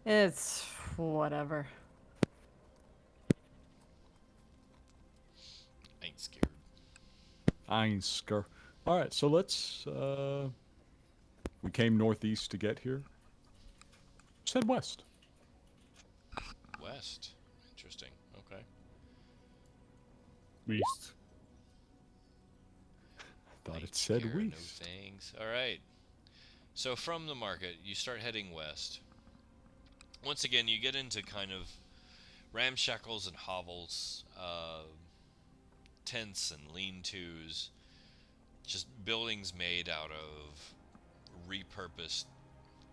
It's whatever. I ain't scared. Einsker. All right, so let's. We came northeast to get here. Let's head west. West. Interesting. Okay. Beast. Thought it Nature said care, no west. thanks. All right. So from the market, you start heading west. Once again, you get into kind of ramshackles and hovels, tents and lean-tos, just buildings made out of repurposed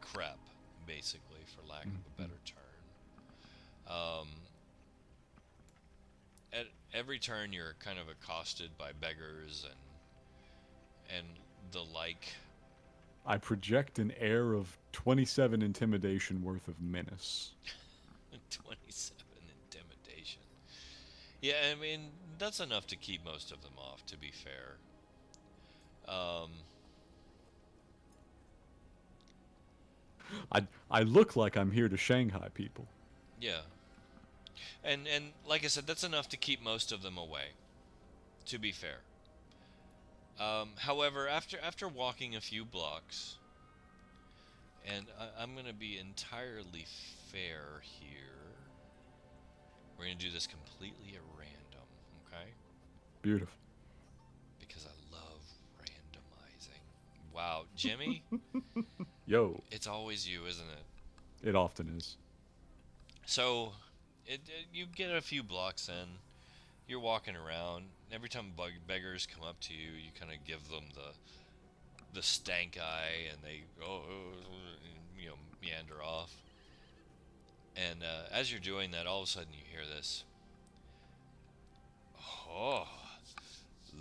crap, basically, for lack of a Mhm. better term. Um, at every turn, you're kind of accosted by beggars and the like. I project an air of 27 intimidation worth of menace. 27 intimidation. Yeah, I mean that's enough to keep most of them off. To be fair, um, I look like I'm here to Shanghai people. yeah, and like I said, that's enough to keep most of them away. To be fair, however, after walking a few blocks, and I'm gonna be entirely fair here. We're gonna do this completely at random, okay? Beautiful. Because I love randomizing. Wow, Jimmy, Yo, it's always you, isn't it? it often is. So, you get a few blocks in. You're walking around. Every time beggars come up to you, you kind of give them the stank eye, and they meander off. And as you're doing that, all of a sudden you hear this. Oh,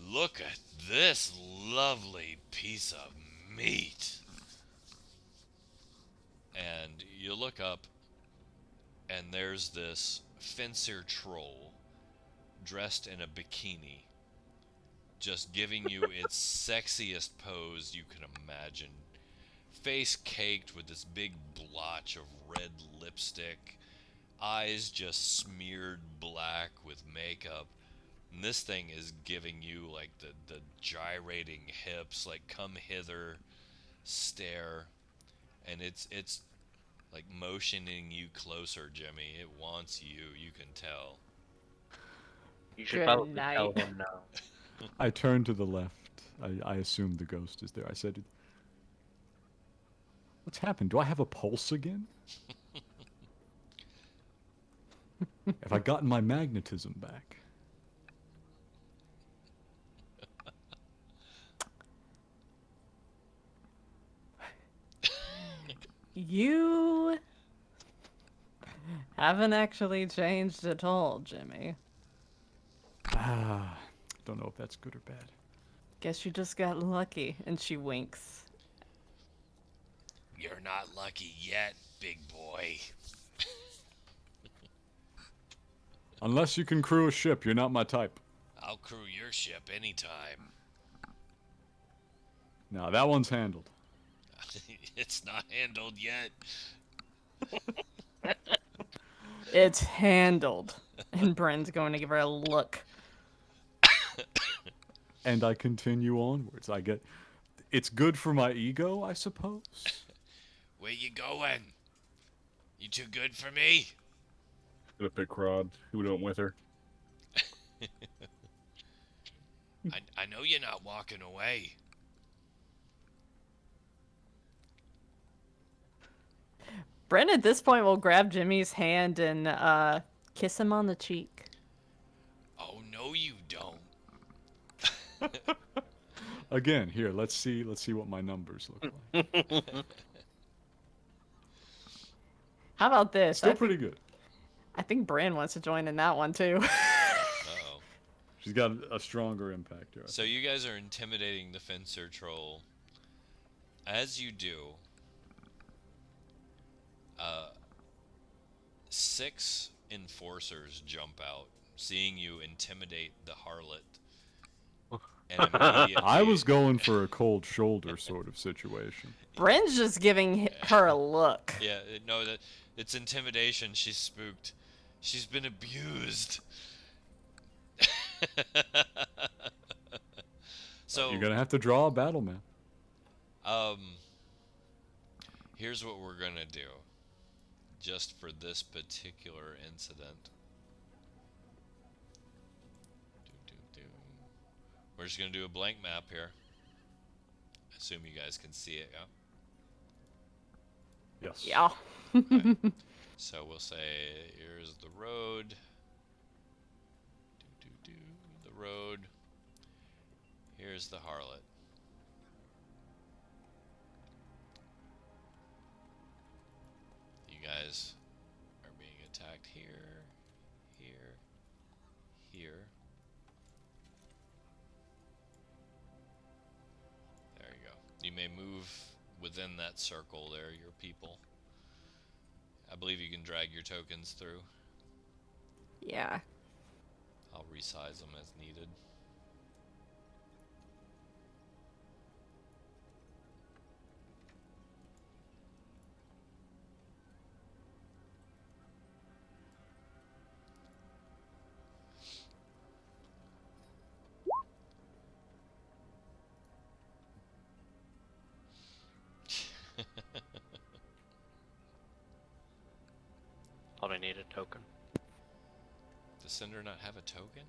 look at this lovely piece of meat. And you look up, and there's this fencer troll dressed in a bikini, just giving you its sexiest pose you can imagine. Face caked with this big blotch of red lipstick, eyes just smeared black with makeup. And this thing is giving you like the gyrating hips, like come hither, stare, and it's like motioning you closer, Jimmy. It wants you, you can tell. You should Good probably tell night. him now. I turn to the left. I assume the ghost is there. I said, what's happened? Do I have a pulse again? Have I gotten my magnetism back? You haven't actually changed at all, Jimmy. Ah, don't know if that's good or bad. Guess you just got lucky. And she winks. You're not lucky yet, big boy. Unless you can crew a ship, you're not my type. I'll crew your ship anytime. Now that one's handled. It's not handled yet. It's handled. And Bren's going to give her a look. And I continue onwards. I get. It's good for my ego, I suppose. Where you going? You too good for me? Gonna pick Rod. Who went with her? I know you're not walking away. Bren at this point will grab Jimmy's hand and kiss him on the cheek. Oh no you don't. Again, here, let's see what my numbers look like. How about this? Still pretty good. I think Bren wants to join in that one too. Uh-oh. She's got a stronger impact here. So you guys are intimidating the fencer troll. As you do, uh, 6 enforcers jump out, seeing you intimidate the harlot, and immediately I was going for a cold shoulder sort of situation. Bryn's just giving her a look. Yeah, no, that it's intimidation. She's spooked. She's been abused. So You're gonna have to draw a battle map. Here's what we're gonna do, just for this particular incident. We're just gonna do a blank map here. Assume you guys can see it, yeah? Yes. Yeah. Okay. So we'll say, here's the road. The road. Here's the harlot. You guys are being attacked here, here, here. There you go. You may move within that circle there, your people. I believe you can drag your tokens through. Yeah. I'll resize them as needed. Probably need a token. Does Cinder not have a token?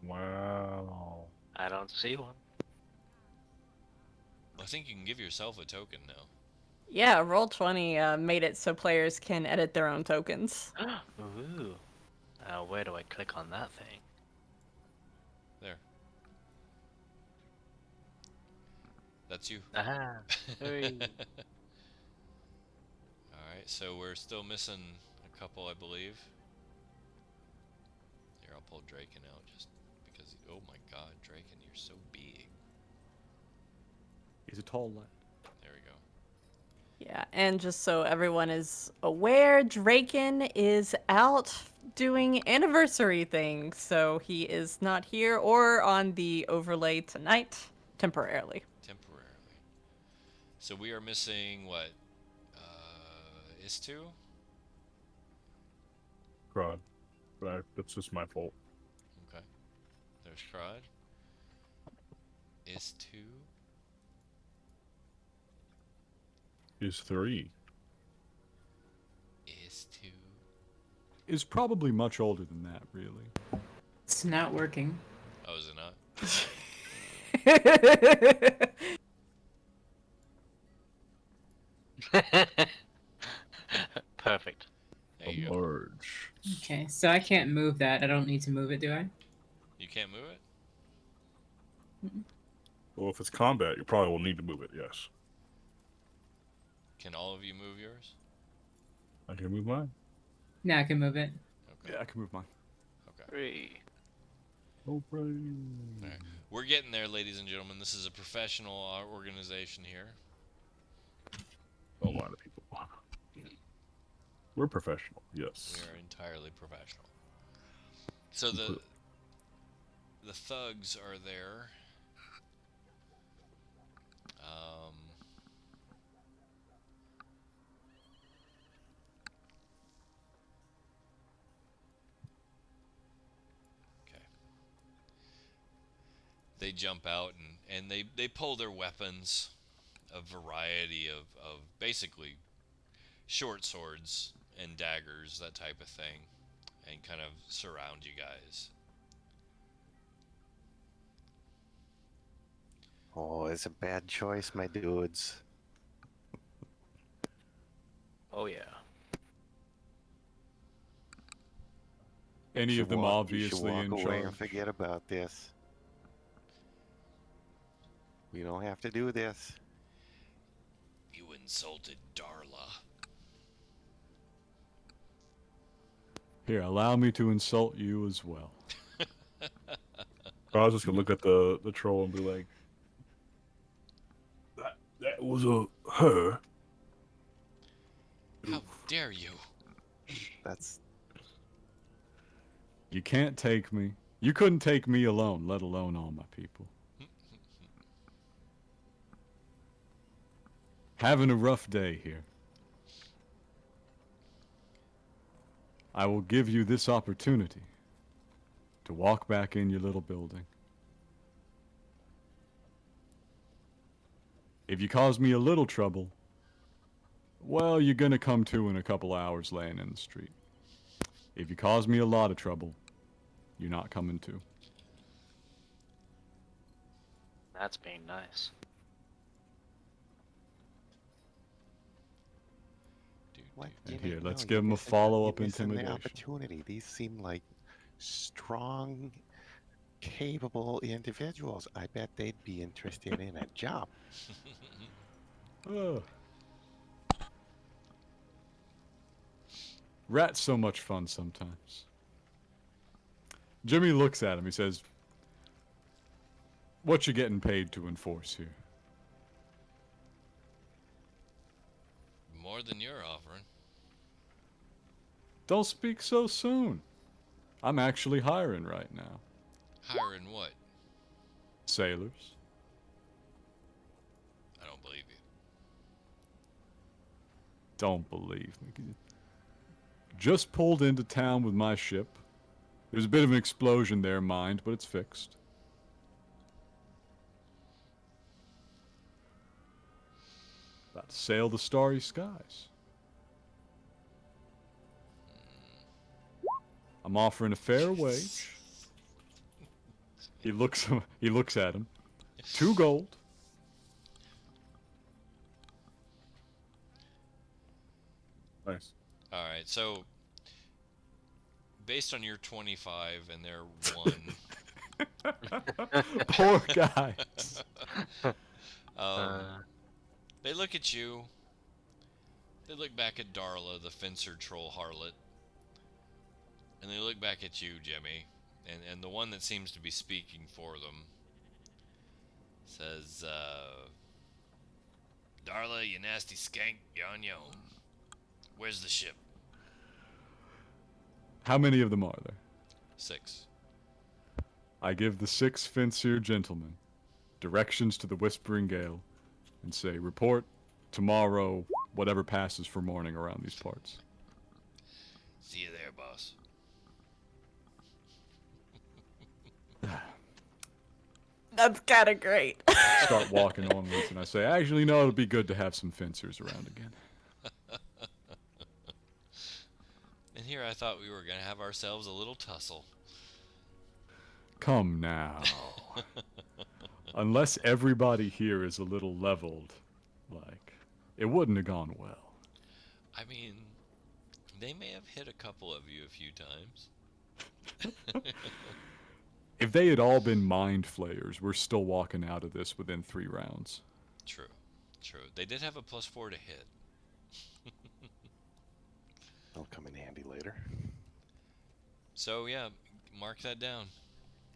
Wow. I don't see one. I think you can give yourself a token now. Yeah, Roll20 made it so players can edit their own tokens. Ooh. Where do I click on that thing? There. That's you. Aha. Hey. Alright, so we're still missing a couple, I believe. Here, I'll pull Draken out just because. Oh my god, Draken, you're so big. He's a tall lad. There we go. Yeah, and just so everyone is aware, Draken is out doing anniversary things, so he is not here or on the overlay tonight, temporarily. Temporarily. So we are missing what? Is 2? Crud. But that's just my fault. Okay. There's Crud. Is 2. Is 3. Is 2. Is probably much older than that, really. It's not working. Oh, is it not? Perfect. There you A go. large. Okay, so I can't move that. I don't need to move it, do I? You can't move it? Well, if it's combat, you probably will need to move it, yes. Can all of you move yours? I can move mine. No, I can move it. Okay. Yeah, I can move mine. Okay. 3. Oh, right. Alright. We're getting there, ladies and gentlemen. This is a professional organization here. A lot of people. We're professional, yes. We are entirely professional. So the thugs are there. Okay. They jump out and they pull their weapons, a variety of basically short swords and daggers, that type of thing, and kind of surround you guys. Oh, it's a bad choice, my dudes. Oh yeah. Any You of them should walk obviously in away charge. and forget about this. We don't have to do this. You insulted Darla. Here, allow me to insult you as well. I was just gonna look at the troll and be like, that was a her. How dare you? That's You can't take me. You couldn't take me alone, let alone all my people. Having a rough day here. I will give you this opportunity to walk back in your little building. If you cause me a little trouble, well, you're gonna come to in a couple hours laying in the street. If you cause me a lot of trouble, you're not coming to. That's being nice. What? And You here, never let's know, give you're him a missing- follow-up you're missing the intimidation. opportunity. These seem like strong, capable individuals. I bet they'd be interested in a job. Ugh. Rat's so much fun sometimes. Jimmy looks at him. He says, "What you getting paid to enforce here?" More than you're offering. Don't speak so soon. I'm actually hiring right now. Hiring what? Sailors. I don't believe you. Don't believe me. Just pulled into town with my ship. There's a bit of an explosion there, mind, but it's fixed. About to sail the starry skies. I'm offering a fair wage. He looks at him. 2 gold. Nice. All right, so based on your 25 and their 1, Poor guys. they look at you. They look back at Darla, the fencer troll harlot, and they look back at you, Jimmy, and the one that seems to be speaking for them says, "Darla, you nasty skank, you're on your own. Where's the ship?" How many of them are there? 6. I give the 6 Fencer gentlemen directions to the Whispering Gale and say, report tomorrow, whatever passes for morning around these parts. See you there, boss. That's kind of great. Start walking onwards, and I say, actually, no, it'll be good to have some fencers around again. And here I thought we were going to have ourselves a little tussle. Come now. Unless everybody here is a little leveled, like, it wouldn't have gone well. I mean, they may have hit a couple of you a few times. If they had all been mind flayers, we're still walking out of this within 3 rounds. True. They did have a +4 to hit. They'll come in handy later. So yeah, mark that down.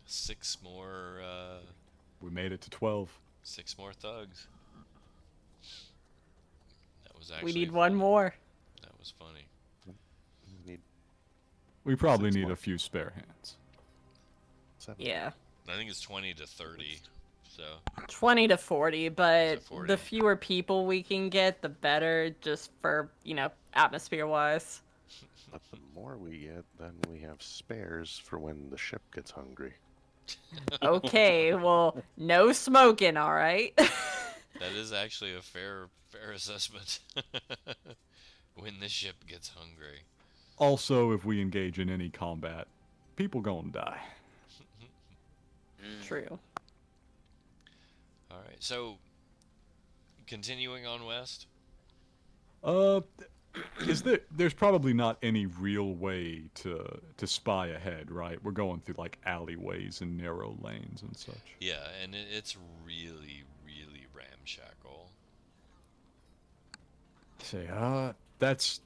6 more, We made it to 12. 6 more thugs. That was We actually. need one more. That was funny. Need We probably 6 need more. a few spare hands. 7. Yeah. I think it's 20 to 30. So 20 to 40, but 40? the fewer people we can get, the better, just for, atmosphere-wise. But the more we get, then we have spares for when the ship gets hungry. Okay, well, no smoking, all right? that is actually a fair assessment. When the ship gets hungry. Also, if we engage in any combat, people gonna die. True. All right. So continuing on west. There's probably not any real way to spy ahead, right? We're going through like alleyways and narrow lanes and such. Yeah, and it's really, really ramshackle. Say, that's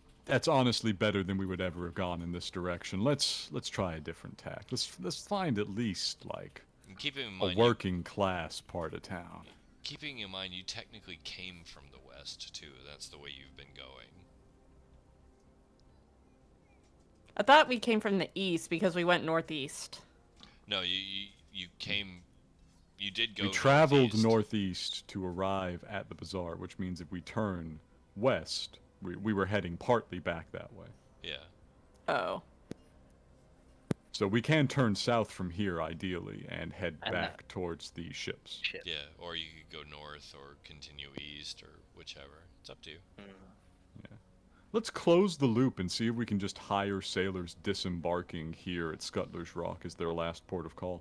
honestly better than we would ever have gone in this direction. Let's try a different tack. Let's find at least like And keeping in a mind, working class part of town. keeping in mind you technically came from the west too. That's the way you've been going. I thought we came from the east because we went northeast. No, you came. You did go. We traveled northeast. northeast to arrive at the bazaar, which means if we turn west, we were heading partly back that way. Yeah. Oh. So we can turn south from here, ideally, and head And back towards the ships. Shit. Yeah, or you could go north or continue east or whichever. It's up to you. Mm. Let's close the loop and see if we can just hire sailors disembarking here at Scuttler's Rock as their last port of call.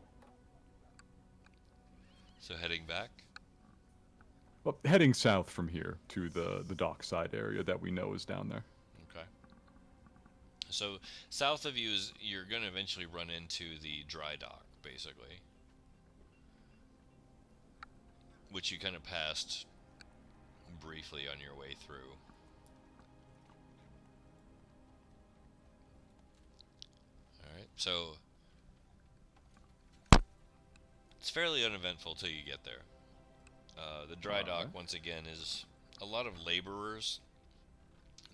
So heading back. Well, heading south from here to the dockside area that we know is down there. Okay. So south of you is you're going to eventually run into the dry dock, basically, which you kind of passed briefly on your way through. All right. So it's fairly uneventful till you get there. The dry dock, Alright. once again, is a lot of laborers,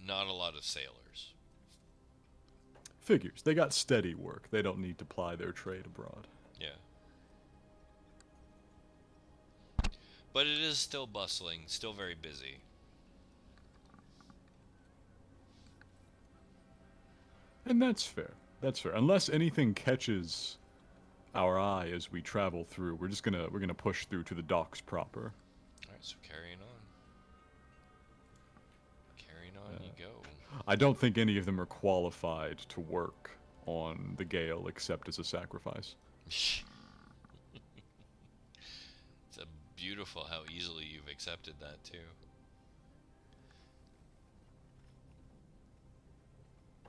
not a lot of sailors. Figures. They got steady work. They don't need to ply their trade abroad. Yeah. But it is still bustling, still very busy. And that's fair. That's fair. Unless anything catches our eye as we travel through, we're gonna push through to the docks proper. Alright, so carrying on. Carrying on you go. I don't think any of them are qualified to work on the Gale except as a sacrifice. It's a beautiful how easily you've accepted that too.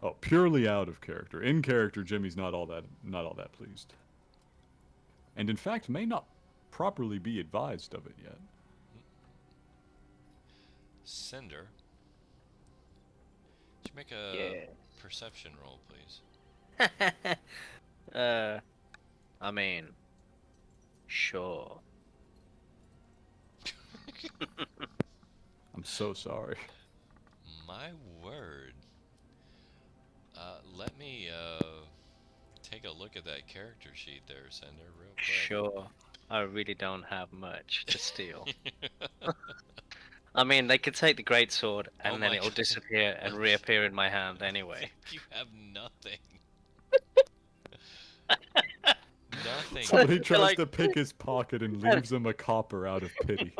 Oh, purely out of character. In character, Jimmy's not all that pleased. And in fact, may not properly be advised of it yet. Cinder. Could you make a Yeah. perception roll, please? I mean, sure. I'm so sorry. My word. Let me take a look at that character sheet there, Cinder, real quick. Sure. I really don't have much to steal. I mean, they could take the greatsword and Oh then my it'll God. disappear and reappear in my hand anyway. You have nothing. Nothing. Somebody tries like- to pick his pocket and leaves him a copper out of pity.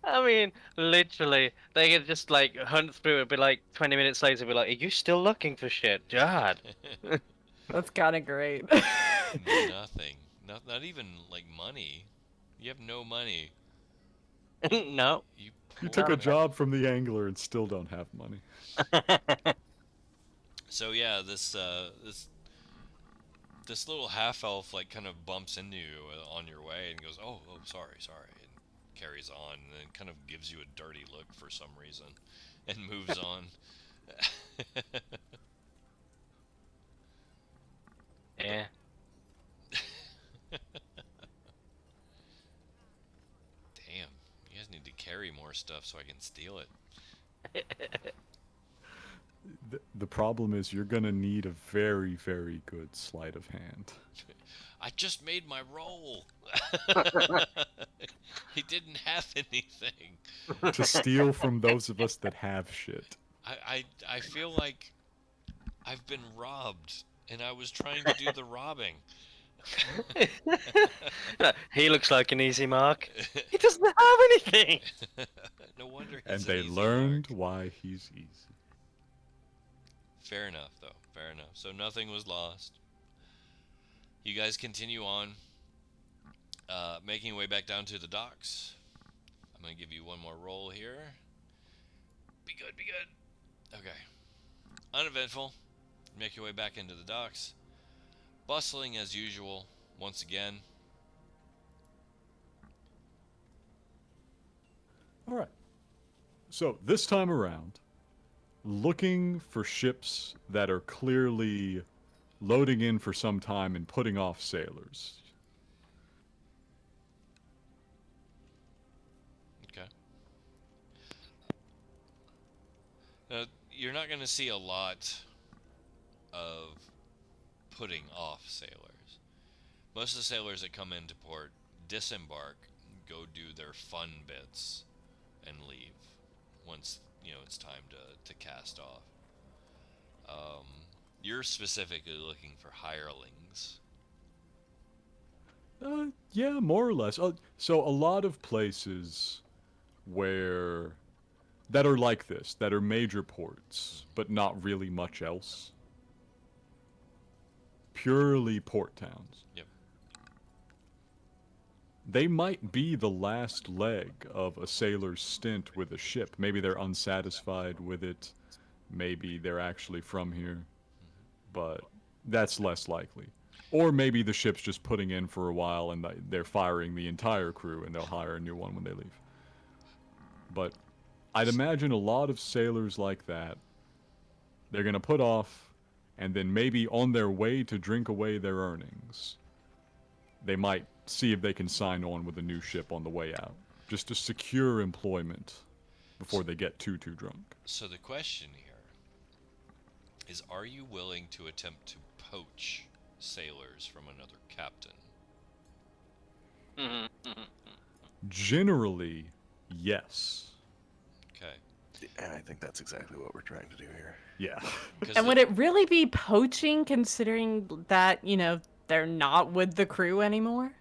I mean, literally, they could just like hunt through it, be like 20 minutes later, be like, "Are you still looking for shit, God?" That's kind of great. Nothing. Not even like money. You have no money. No. You You poor took a man. job from the angler and still don't have money. So yeah, this little half elf like kind of bumps into you on your way and goes, "Oh, sorry," and carries on and then kind of gives you a dirty look for some reason and moves on. Yeah. Damn, you guys need to carry more stuff so I can steal it. The problem is you're gonna need a very, very good sleight of hand. I just made my roll. He didn't have anything. To steal from those of us that have shit. I feel like I've been robbed and I was trying to do the robbing. He looks like an easy mark. He doesn't have anything. No wonder And he's they an easy learned mark. why he's easy. Fair enough, though. Fair enough. So nothing was lost. You guys continue on, making your way back down to the docks. I'm going to give you one more roll here. Be good, be good. Okay. Uneventful. Make your way back into the docks. Bustling as usual, once again. Alright. So, this time around, looking for ships that are clearly loading in for some time and putting off sailors. Okay. You're not going to see a lot of putting off sailors. Most of the sailors that come into port disembark, go do their fun bits, and leave once it's time to cast off. You're specifically looking for hirelings. Yeah, more or less. So a lot of places that are like this, that are major ports, but not really much else. Purely port towns. Yep. They might be the last leg of a sailor's stint with a ship. Maybe they're unsatisfied with it. Maybe they're actually from here. But that's less likely. Or maybe the ship's just putting in for a while and they're firing the entire crew and they'll hire a new one when they leave. But I'd imagine a lot of sailors like that, they're going to put off, and then maybe on their way to drink away their earnings, they might see if they can sign on with a new ship on the way out, just to secure employment before they get too drunk. So the question here is, are you willing to attempt to poach sailors from another captain? Generally, yes. Okay. And I think that's exactly what we're trying to do here. Yeah. And would it really be poaching, considering that, they're not with the crew anymore?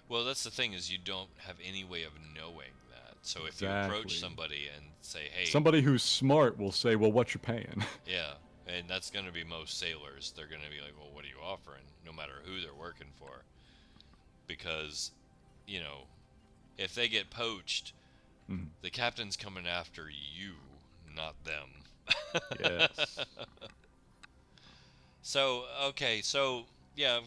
Well, that's the thing, is you don't have any way of knowing that. So if you Exactly. approach somebody and say, hey... Somebody who's smart will say, well, what you paying? Yeah, and that's going to be most sailors. They're going to be like, well, what are you offering? No matter who they're working for. Because, if they get poached, the captain's coming after you, not them. Yes. So, okay, yeah,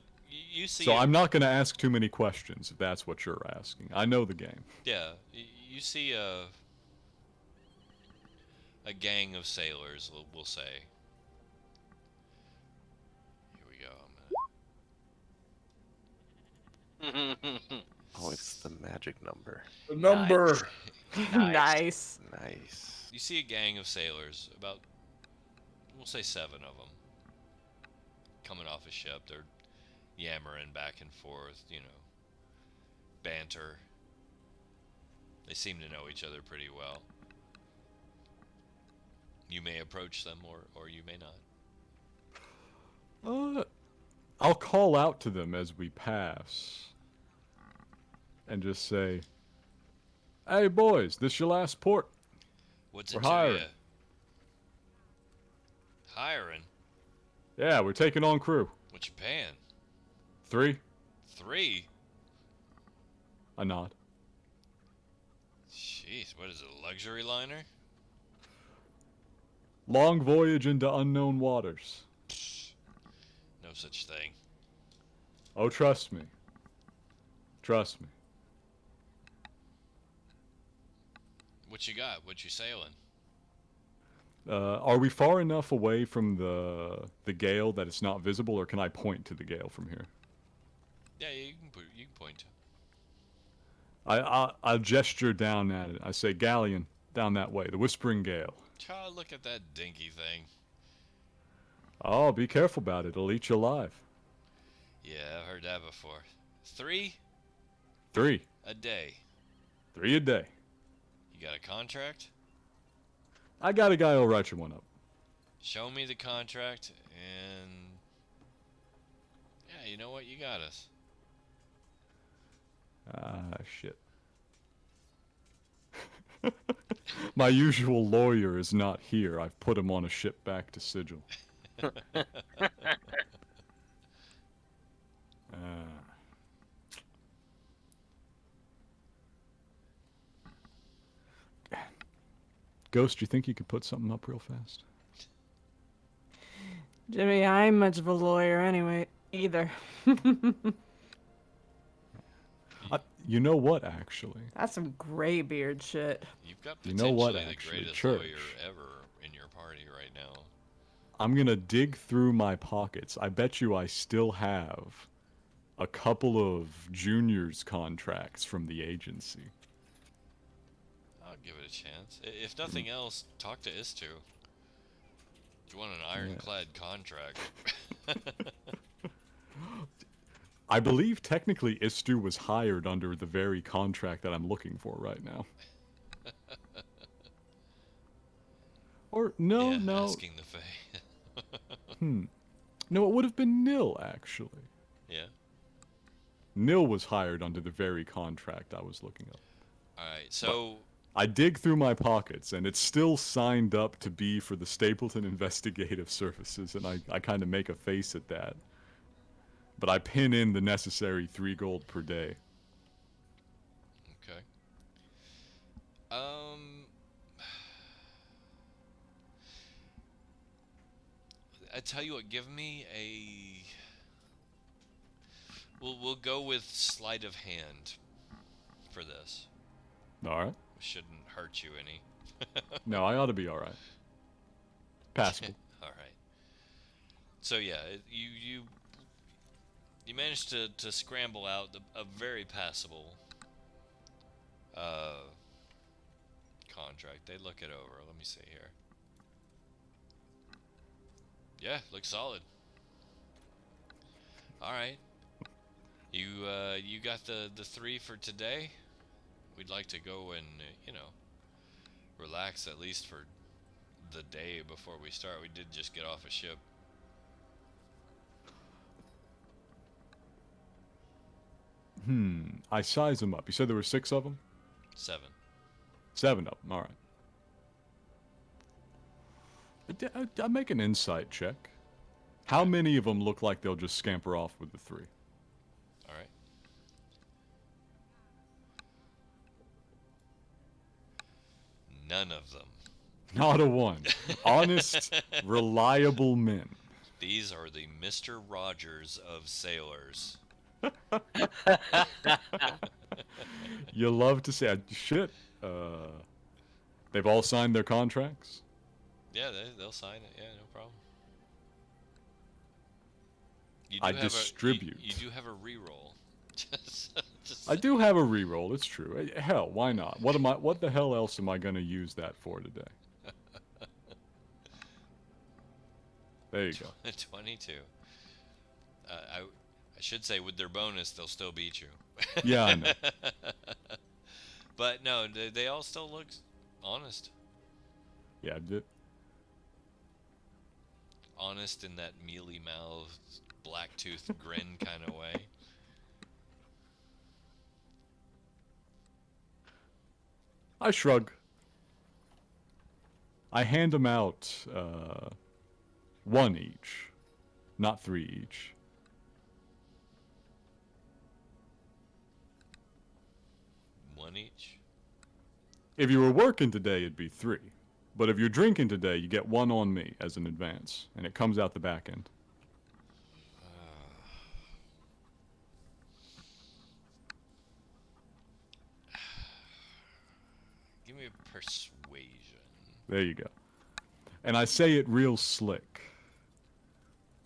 you see... So I'm not going to ask too many questions if that's what you're asking. I know the game. Yeah, you see a gang of sailors, we'll say. Here we go. Oh, it's the magic number. The number. Nice. Nice. You see a gang of sailors, about, we'll say 7 of them, coming off a ship. They're yammering back and forth, banter. They seem to know each other pretty well. You may approach them, or you may not. I'll call out to them as we pass and just say, hey boys, this your last port? What's We're it to hiring. ya? Hiring? Yeah, we're taking on crew. What you paying? 3? 3? A nod. Jeez, what is it, a luxury liner? Long voyage into unknown waters. No such thing. Oh, trust me. Trust me. What you got? What you sailing? Are we far enough away from the gale that it's not visible, or can I point to the gale from here? Yeah, you can point to. I'll gesture down at it. I say, galleon, down that way, the Whispering Gale. God, look at that dinky thing. Oh, be careful about it. It'll eat you alive. Yeah, I've heard that before. 3 3. a day. 3 a day. You got a contract? I got a guy who'll write you one up. Show me the contract, and... yeah, you know what? You got us. Shit. My usual lawyer is not here. I've put him on a ship back to Sigil. Ghost, you think you could put something up real fast? Jimmy, I ain't much of a lawyer anyway, either. You know what, actually? That's some gray beard shit. You've got You potentially know what, the actually, greatest Church? lawyer ever in your party right now. I'm gonna dig through my pockets. I bet you I still have a couple of juniors contracts from the agency. I'll give it a chance. If nothing else, talk to Istu. Do you want an ironclad contract? I believe technically Istu was hired under the very contract that I'm looking for right now. Or no, yeah, no. asking the Fae. No, it would have been Nil actually. Yeah. Nil was hired under the very contract I was looking up. All right. So I dig through my pockets, and it's still signed up to be for the Stapleton Investigative Services, and I kind of make a face at that. But I pin in the necessary 3 gold per day. okay. I tell you what. Give me a. We'll go with sleight of hand for this. Alright. Shouldn't hurt you any. No, I ought to be alright. Passable. All right. So yeah, you managed to scramble out a very passable contract. They look it over. Let me see here. Yeah, looks solid. All right. You got the 3 for today. We'd like to go and relax at least for the day before we start. We did just get off a ship. I size them up. You said there were 6 of them? 7. 7 of them, alright. I'll make an insight check. How many of them look like they'll just scamper off with the 3? All right. None of them. Not a one. Honest, reliable men. These are the Mr. Rogers of sailors. You love to say, shit. They've all signed their contracts? Yeah, they'll sign it. Yeah, no problem. You I do have distribute. You do have a reroll. I do have a reroll, it's true. Hell, why not? What the hell else am I gonna use that for today? There you go. 22. I should say with their bonus they'll still beat you. Yeah, I know. But no, they all still look honest. Yeah, Honest in that mealy-mouthed, black-toothed grin kind of way. I shrug. I hand them out 1 each, not 3 each. One each? If you were working today, it'd be 3. But if you're drinking today, you get 1 on me as an advance, and it comes out the back end. Give me a persuasion. There you go. And I say it real slick.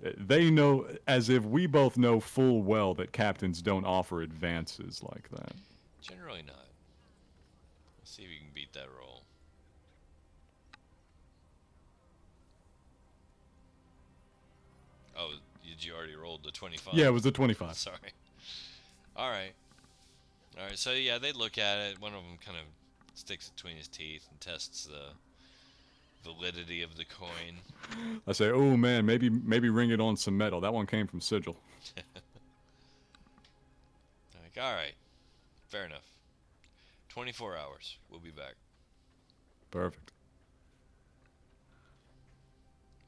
They know, as if we both know full well that captains don't offer advances like that. Generally not. Let's see if you can beat that roll. Oh, did you already rolled the 25? Yeah, it was the 25. Sorry. Alright. Alright, so yeah, they look at it. One of them kind of sticks it between his teeth and tests the validity of the coin. I say, oh man, maybe ring it on some metal. That one came from Sigil. Like, alright. Fair enough. 24 hours. We'll be back. Perfect.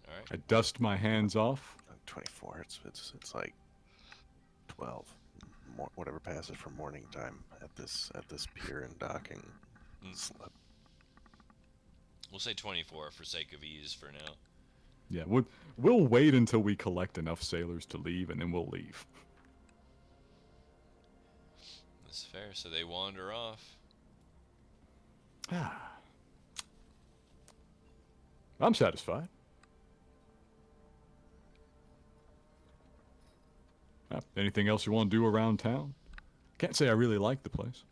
Alright. I dust my hands off. 24. It's like 12. Whatever passes for morning time at this pier and docking slip. We'll say 24 for sake of ease for now. Yeah, we'll wait until we collect enough sailors to leave, and then we'll leave. That's fair. So they wander off. I'm satisfied. Anything else you want to do around town? Can't say I really like the place.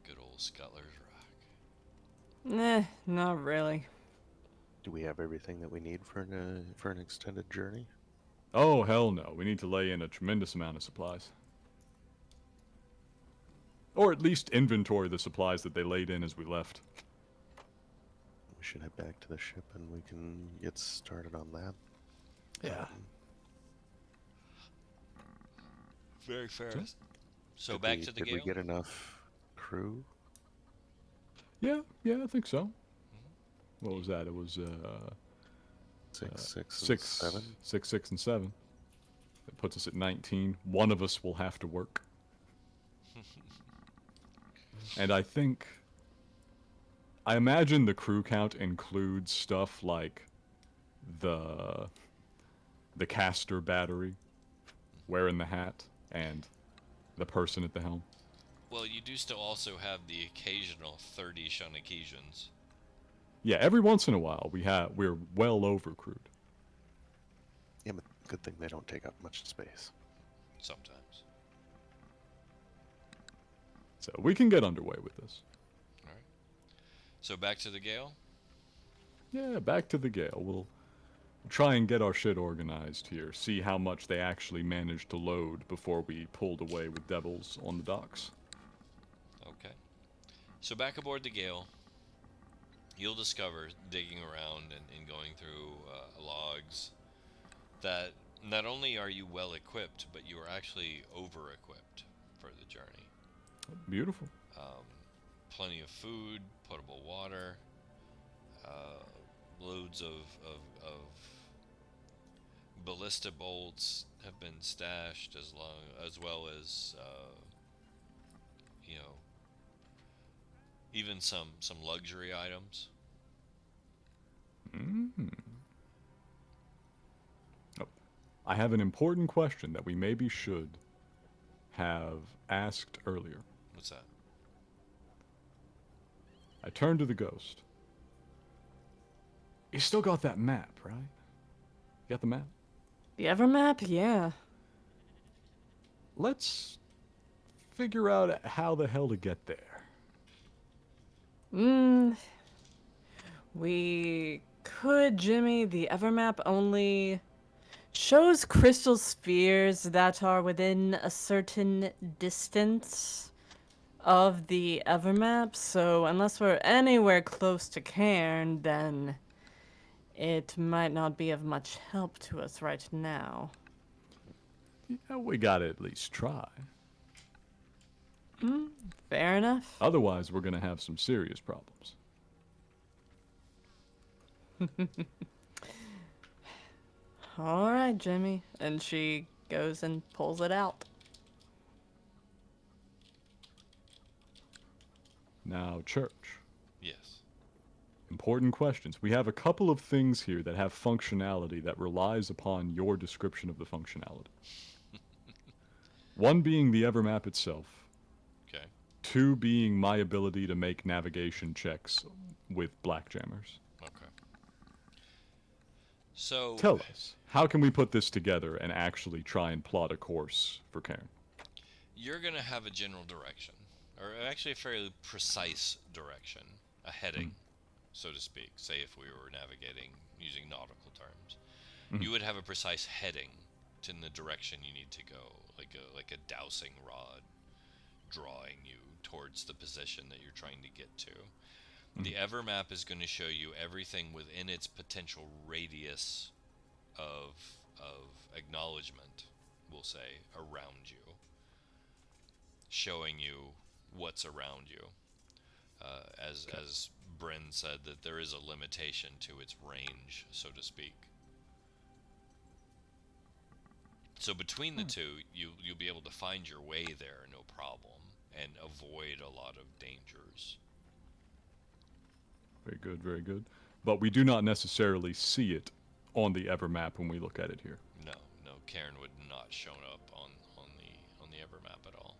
Good old Scutler's Rock. Nah, not really. Do we have everything that we need for an extended journey? Oh, hell no. We need to lay in a tremendous amount of supplies. Or at least inventory the supplies that they laid in as we left. We should head back to the ship and we can get started on that. Yeah. Very fair. Sure. So Did back we- to the Did we Gale? get enough crew? Yeah, I think so. What was that? It was Six, and six, 7? 6, 6, and 7. That puts us at 19. One of us will have to work. And I imagine the crew count includes stuff like the caster battery, wearing the hat, and the person at the helm. Well, you do still also have the occasional 30 Shunakesians. Yeah, every once in a while we're well over crewed. Yeah, but good thing they don't take up much space. Sometimes. So we can get underway with this. Alright. So back to the Gale? Yeah, back to the Gale. We'll try and get our shit organized here. See how much they actually managed to load before we pulled away with devils on the docks. Okay. So back aboard the Gale, you'll discover, digging around and going through logs, that not only are you well equipped, but you are actually over equipped for the journey. Beautiful. Plenty of food, potable water, loads of ballista bolts have been stashed, as well as even some luxury items. Oh, I have an important question that we maybe should have asked earlier. What's that? I turned to the ghost. You still got that map, right? You got the map? The Evermap? Yeah. Let's figure out how the hell to get there. We could, Jimmy. The Evermap only shows crystal spheres that are within a certain distance of the Evermap, so unless we're anywhere close to Cairn, then it might not be of much help to us right now. Yeah, we gotta at least try. Fair enough. Otherwise, we're gonna have some serious problems. All right, Jimmy. And she goes and pulls it out. Now, church. Yes. Important questions. We have a couple of things here that have functionality that relies upon your description of the functionality. One being the Evermap itself. Okay. 2 being my ability to make navigation checks with blackjammers. Okay. So Tell us, how can we put this together and actually try and plot a course for Cairn? you're going to have a general direction, or actually a fairly precise direction, a heading, so to speak. Say if we were navigating using nautical terms, you would have a precise heading to in the direction you need to go, like a dowsing rod drawing you towards the position that you're trying to get to. The Evermap is going to show you everything within its potential radius of acknowledgement, we'll say, around you, showing you what's around you. As Bryn said, that there is a limitation to its range, so to speak. So between the two, you'll be able to find your way there, no problem, and avoid a lot of dangers. Very good, very good. But we do not necessarily see it on the Evermap when we look at it here. No, Cairn would not shown up on the Evermap at all.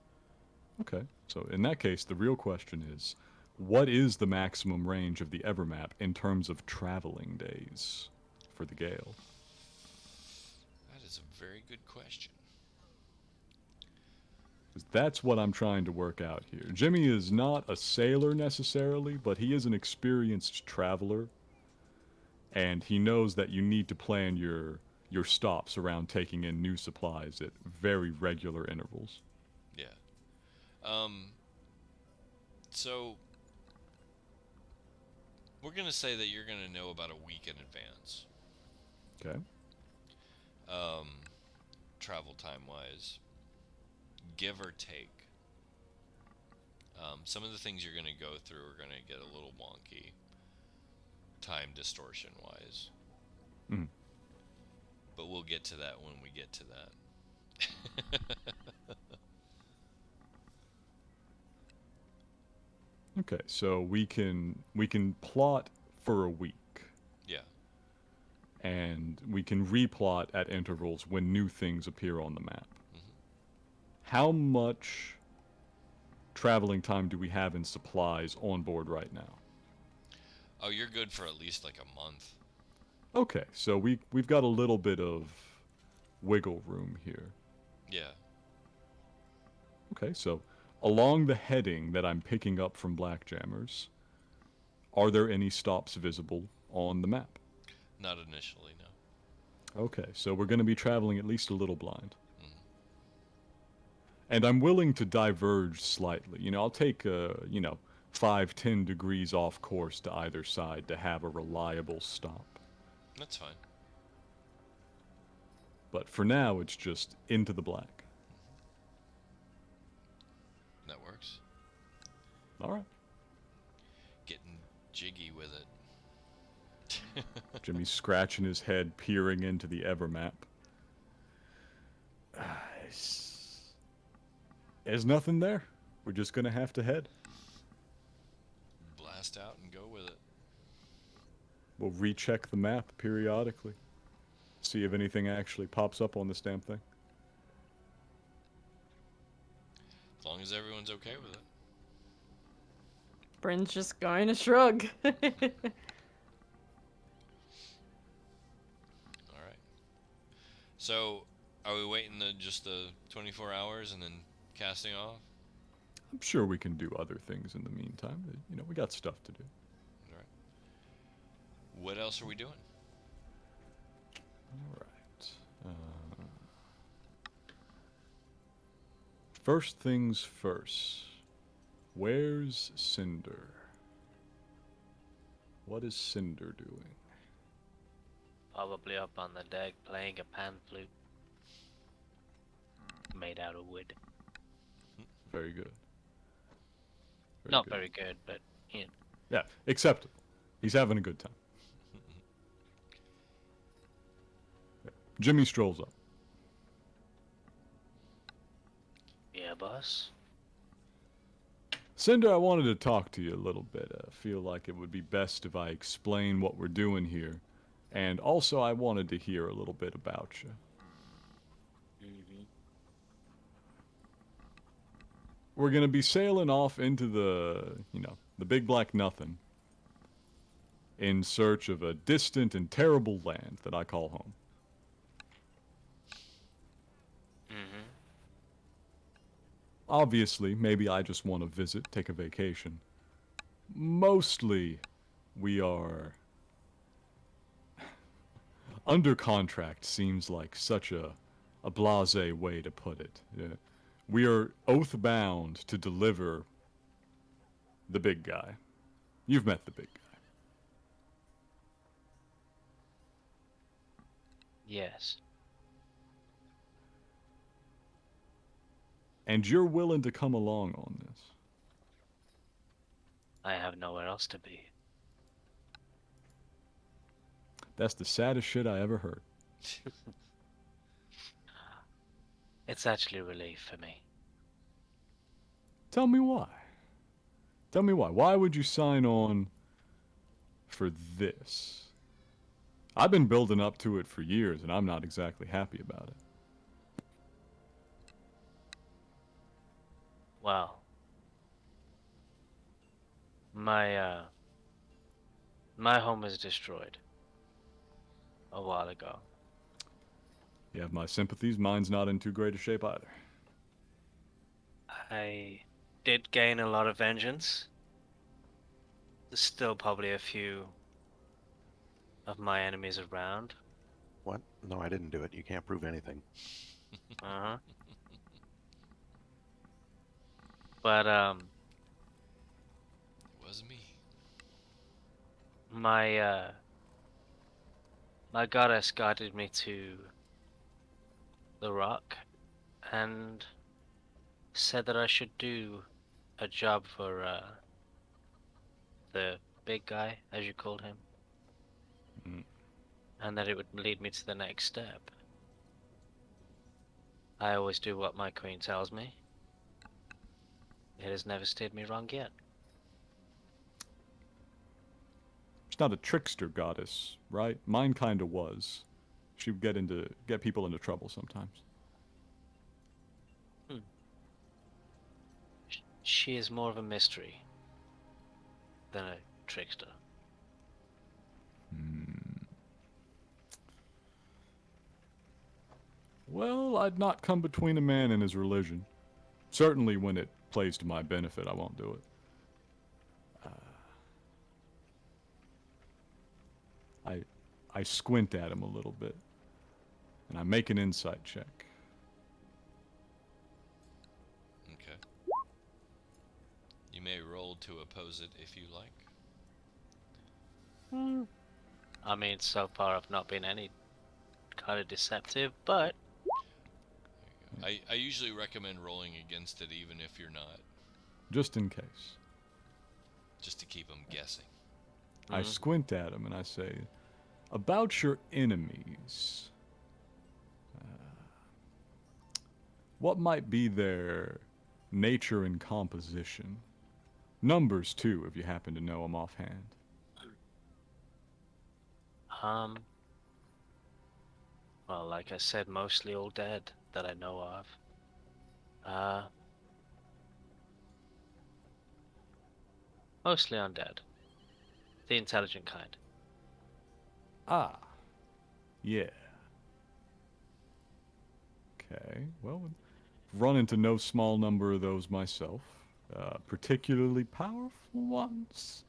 Okay, so in that case, the real question is, what is the maximum range of the Evermap in terms of traveling days for the Gale? That is a very good question. 'Cause that's what I'm trying to work out here. Jimmy is not a sailor necessarily, but he is an experienced traveler. And he knows that you need to plan your your stops around taking in new supplies at very regular intervals. Yeah. So we're gonna say that you're gonna know about a week in advance. Okay. Travel time wise, give or take. Some of the things you're gonna go through are gonna get a little wonky, time distortion wise. Mhm. But we'll get to that when we get to that. Okay, so we can plot for a week, Yeah. and we can replot at intervals when new things appear on the map. Mhm. How much traveling time do we have in supplies on board right now? Oh, you're good for at least like a month. Okay, so we've got a little bit of wiggle room here. Yeah. Okay, so along the heading that I'm picking up from Blackjammers, are there any stops visible on the map? Not initially, no. Okay, so we're going to be traveling at least a little blind. Mhm. And I'm willing to diverge slightly. I'll take, 5-10 degrees off course to either side to have a reliable stop. That's fine. But for now, it's just into the black. That works. All right. Getting jiggy with it. Jimmy's scratching his head, peering into the Evermap. There's nothing there. We're just going to have to head. Blast out and go with it. We'll recheck the map periodically. See if anything actually pops up on this damn thing. As long as everyone's okay with it. Bryn's just going to shrug. Alright. So, are we waiting just the 24 hours and then casting off? I'm sure we can do other things in the meantime. We got stuff to do. Alright. What else are we doing? All right. First things first. Where's Cinder? What is Cinder doing? Probably up on the deck playing a pan flute. Made out of wood. Very good. Not good. very good, but Yeah, acceptable. He's having a good time. Jimmy strolls up. yeah, boss. Cinder, I wanted to talk to you a little bit. I feel like it would be best if I explain what we're doing here. And also, I wanted to hear a little bit about you. We're going to be sailing off into the big black nothing in search of a distant and terrible land that I call home. Mm-hmm. Obviously, maybe I just want to visit, take a vacation. Mostly, we are... Under contract seems like such a blasé way to put it. Yeah. We are oath-bound to deliver the big guy. You've met the big guy. Yes. And you're willing to come along on this. I have nowhere else to be. That's the saddest shit I ever heard. It's actually a relief for me. Tell me why. Tell me why. Why would you sign on for this? I've been building up to it for years, and I'm not exactly happy about it. Well, my home was destroyed a while ago. You have my sympathies. Mine's not in too great a shape either. I did gain a lot of vengeance. There's still probably a few of my enemies around. What? No, I didn't do it. You can't prove anything. Uh-huh. But It was me. my goddess guided me to the rock and said that I should do a job for the big guy, as you called him, Mm. and that it would lead me to the next step. I always do what my queen tells me. It has never steered me wrong yet. She's not a trickster goddess, right? Mine kind of was. She would get people into trouble sometimes. She is more of a mystery than a trickster. Well, I'd not come between a man and his religion. Certainly when it plays to my benefit, I won't do it. I squint at him a little bit, and I make an insight check. Okay. You may roll to oppose it if you like. I mean, so far I've not been any kind of deceptive, but I usually recommend rolling against it even if you're not, Just in case. just to keep them guessing. I squint at him and I say, about your enemies. What might be their nature and composition? Numbers, too, if you happen to know them offhand. Well, like I said, mostly all dead that I know of. Mostly undead. The intelligent kind. Ah. Yeah. Okay, well, run into no small number of those myself. Particularly powerful ones.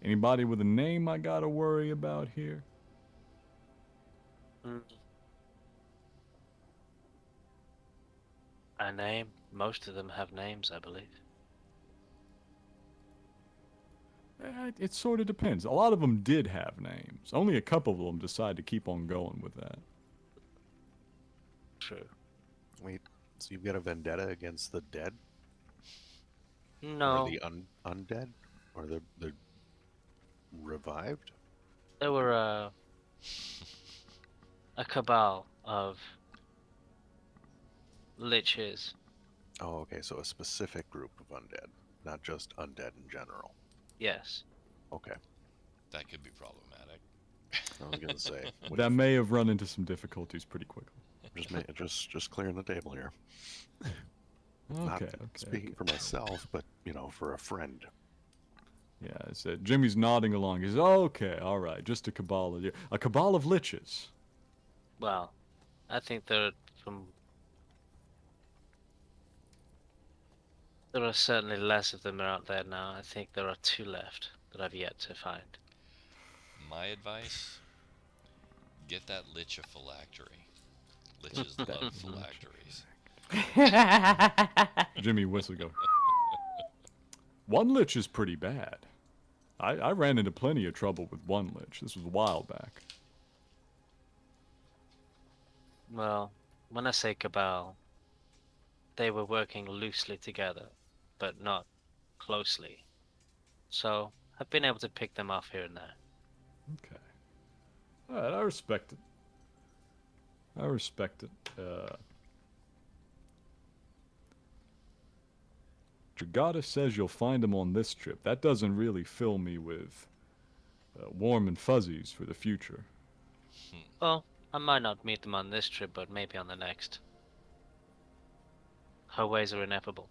Anybody with a name I gotta worry about here? A name? Most of them have names, I believe. It sort of depends. A lot of them did have names. Only a couple of them decide to keep on going with that. True. Wait, so you've got a vendetta against the dead? No, Or the undead? Or the revived? there were a cabal of liches. Oh, okay, so a specific group of undead, not just undead in general. Yes. Okay, That could be problematic. I was gonna say. That may have run into some difficulties pretty quickly. Just clearing the table here. Not Okay, speaking for myself, but for a friend. Yeah, I said Jimmy's nodding along. He says, "Okay, all right, just a cabal of liches." Well, I think there are certainly less of them out there now. I think there are 2 left that I've yet to find. My advice: get that lich a phylactery. Liches love phylacteries. Jimmy whistle go. One lich is pretty bad. I ran into plenty of trouble with one lich. This was a while back. Well, when I say cabal, they were working loosely together, but not closely. So, I've been able to pick them off here and there. Okay. All right, I respect it. I respect it. Your goddess says you'll find them on this trip. That doesn't really fill me with warm and fuzzies for the future. Well, I might not meet them on this trip, but maybe on the next. Her ways are ineffable.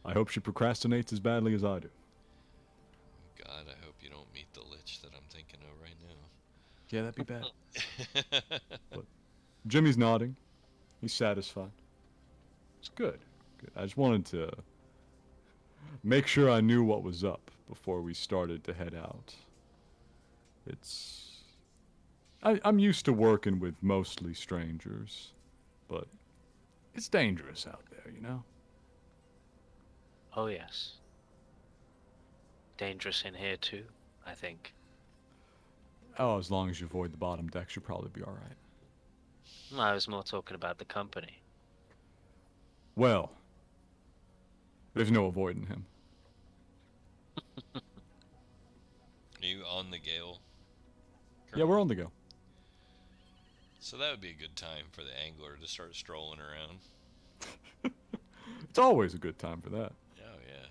I hope she procrastinates as badly as I do. God, I hope you don't meet the lich that I'm thinking of right now. Yeah, that'd be bad. But Jimmy's nodding. He's satisfied. It's good. Good. I just wanted to make sure I knew what was up before we started to head out. I'm used to working with mostly strangers, but it's dangerous out there, you know? Oh, yes. Dangerous in here, too, I think. Oh, as long as you avoid the bottom decks, you'll probably be alright. I was more talking about the company. Well, there's no avoiding him. Are you on the Gale? Yeah, we're on the go. So that would be a good time for the angler to start strolling around. It's always a good time for that. Oh yeah.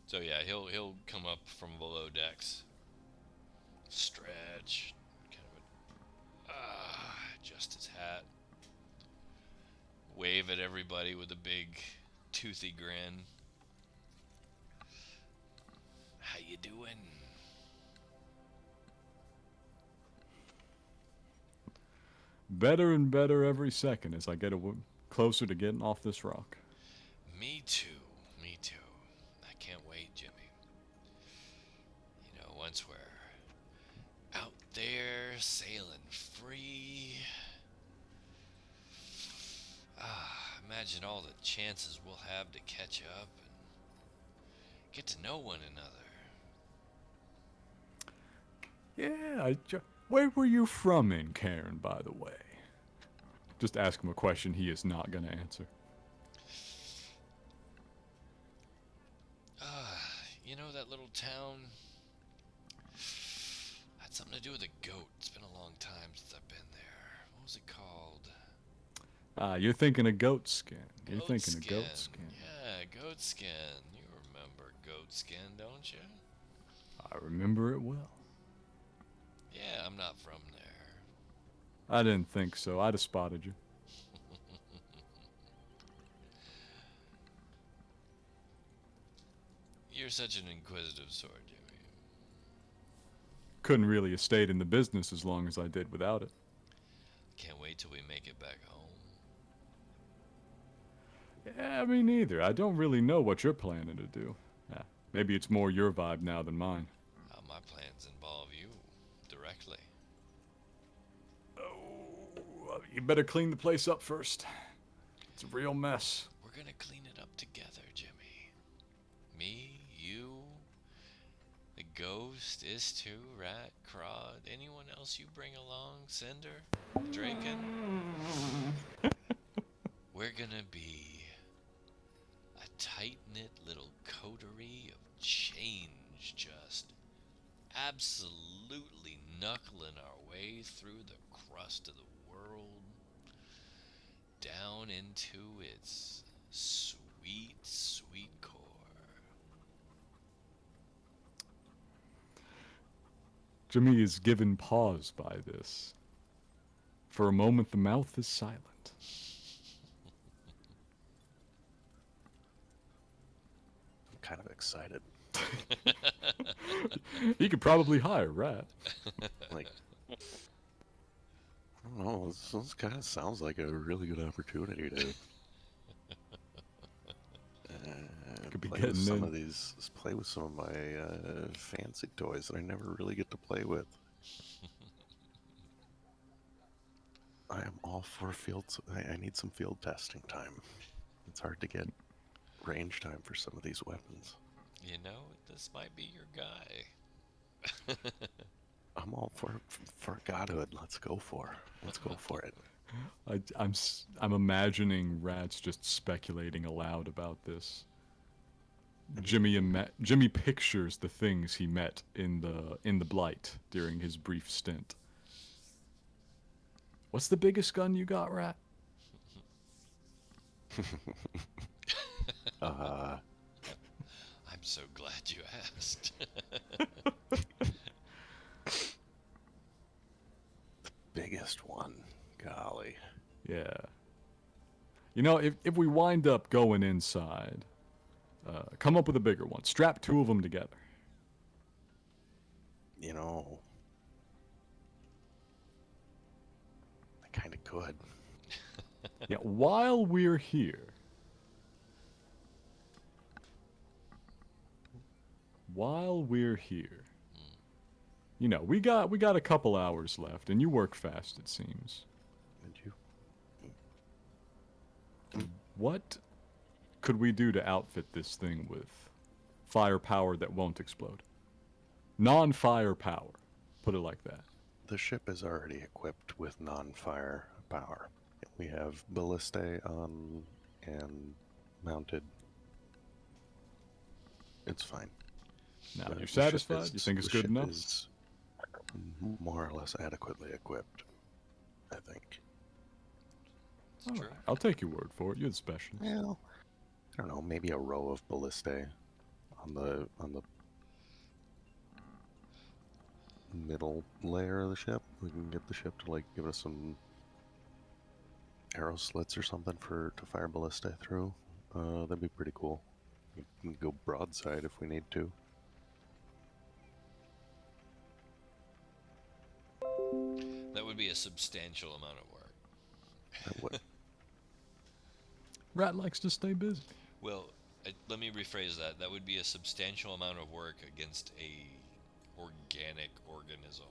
So yeah, he'll come up from below decks. Stretch, adjust his hat. Wave at everybody with a big toothy grin. How you doing? Better and better every second as I get closer to getting off this rock. Me too. Me too. I can't wait, Jimmy. You know, once we're out there sailing free. Imagine all the chances we'll have to catch up and get to know one another. Yeah, where were you from in Cairn, by the way? Just ask him a question he is not going to answer. You know that little town? Had something to do with a goat. It's been a long time since I've been there. What was it called? You're thinking of goat skin. You're Goat thinking of skin. goat skin. Yeah, goat skin. You remember goat skin, don't you? I remember it well. Yeah, I'm not from there. I didn't think so. I'd have spotted you. You're such an inquisitive sort, Jimmy. Couldn't really have stayed in the business as long as I did without it. Can't wait till we make it back home. Yeah, me neither. I don't really know what you're planning to do. Maybe it's more your vibe now than mine. My plans involve you directly. Oh, you better clean the place up first. It's a real mess. We're gonna clean it up together, Jimmy. Me, you, the ghost, Is2, Ratt, Crod, anyone else you bring along, Cinder, Draken. We're gonna be a tight-knit little coterie of change, just absolutely knuckling our way through the crust of the world, down into its sweet, sweet core. Jimmy is given pause by this. For a moment, the mouth is silent. I'm kind of excited. He could probably hire Ratt. Like, I don't know. This kind of sounds like a really good opportunity to Could be play with getting some in. of these. Play with some of my fancy toys that I never really get to play with. I am all for fields. I need some field testing time. It's hard to get range time for some of these weapons. You know, this might be your guy. I'm all for godhood. Let's go for it. I'm imagining Rat's just speculating aloud about this. Jimmy pictures the things he met in the blight during his brief stint. What's the biggest gun you got, Ratt? I'm so glad you asked. Biggest one, golly. Yeah. You know, if we wind up going inside, come up with a bigger one. Strap two of them together. You know, I kind of could. Yeah, while we're here, you know, we got a couple hours left, and you work fast, it seems. And you? What could we do to outfit this thing with firepower that won't explode? Non-fire power. Put it like that. The ship is already equipped with non-fire power. We have ballistae on and mounted. It's fine. Now, The you're ship satisfied? You think it's the good ship enough? is more or less adequately equipped, I think. It's All true. right, I'll take your word for it. You're the specialist. Well, I don't know, maybe a row of ballistae on the middle layer of the ship. We can get the ship to like give us some arrow slits or something to fire ballistae through. That'd be pretty cool. We can go broadside if we need to. That would be a substantial amount of work. That would. Rat likes to stay busy. Well, let me rephrase that. That would be a substantial amount of work against a organic organism.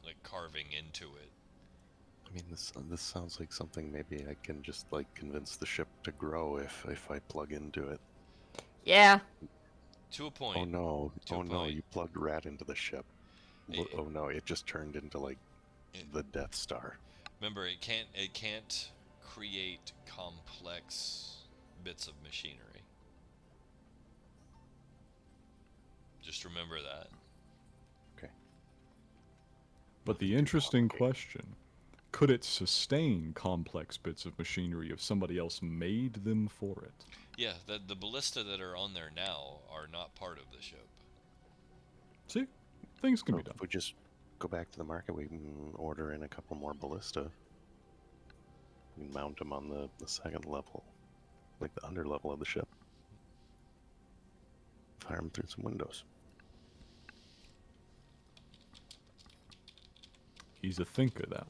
Like carving into it. I mean, this sounds like something maybe I can just like convince the ship to grow if I plug into it. Yeah. To a point. Oh no! To a Oh no! point. You plugged Rat into the ship. Oh no! It just turned into like the Death Star. Remember, it can't create complex bits of machinery. Just remember that. Okay. But the interesting question, could it sustain complex bits of machinery if somebody else made them for it? Yeah, the ballista that are on there now are not part of the ship. See? Things can So be done. if we just go back to the market, we can order in a couple more ballista. We can mount them on the second level, like the under level of the ship. Fire them through some windows. He's a thinker, that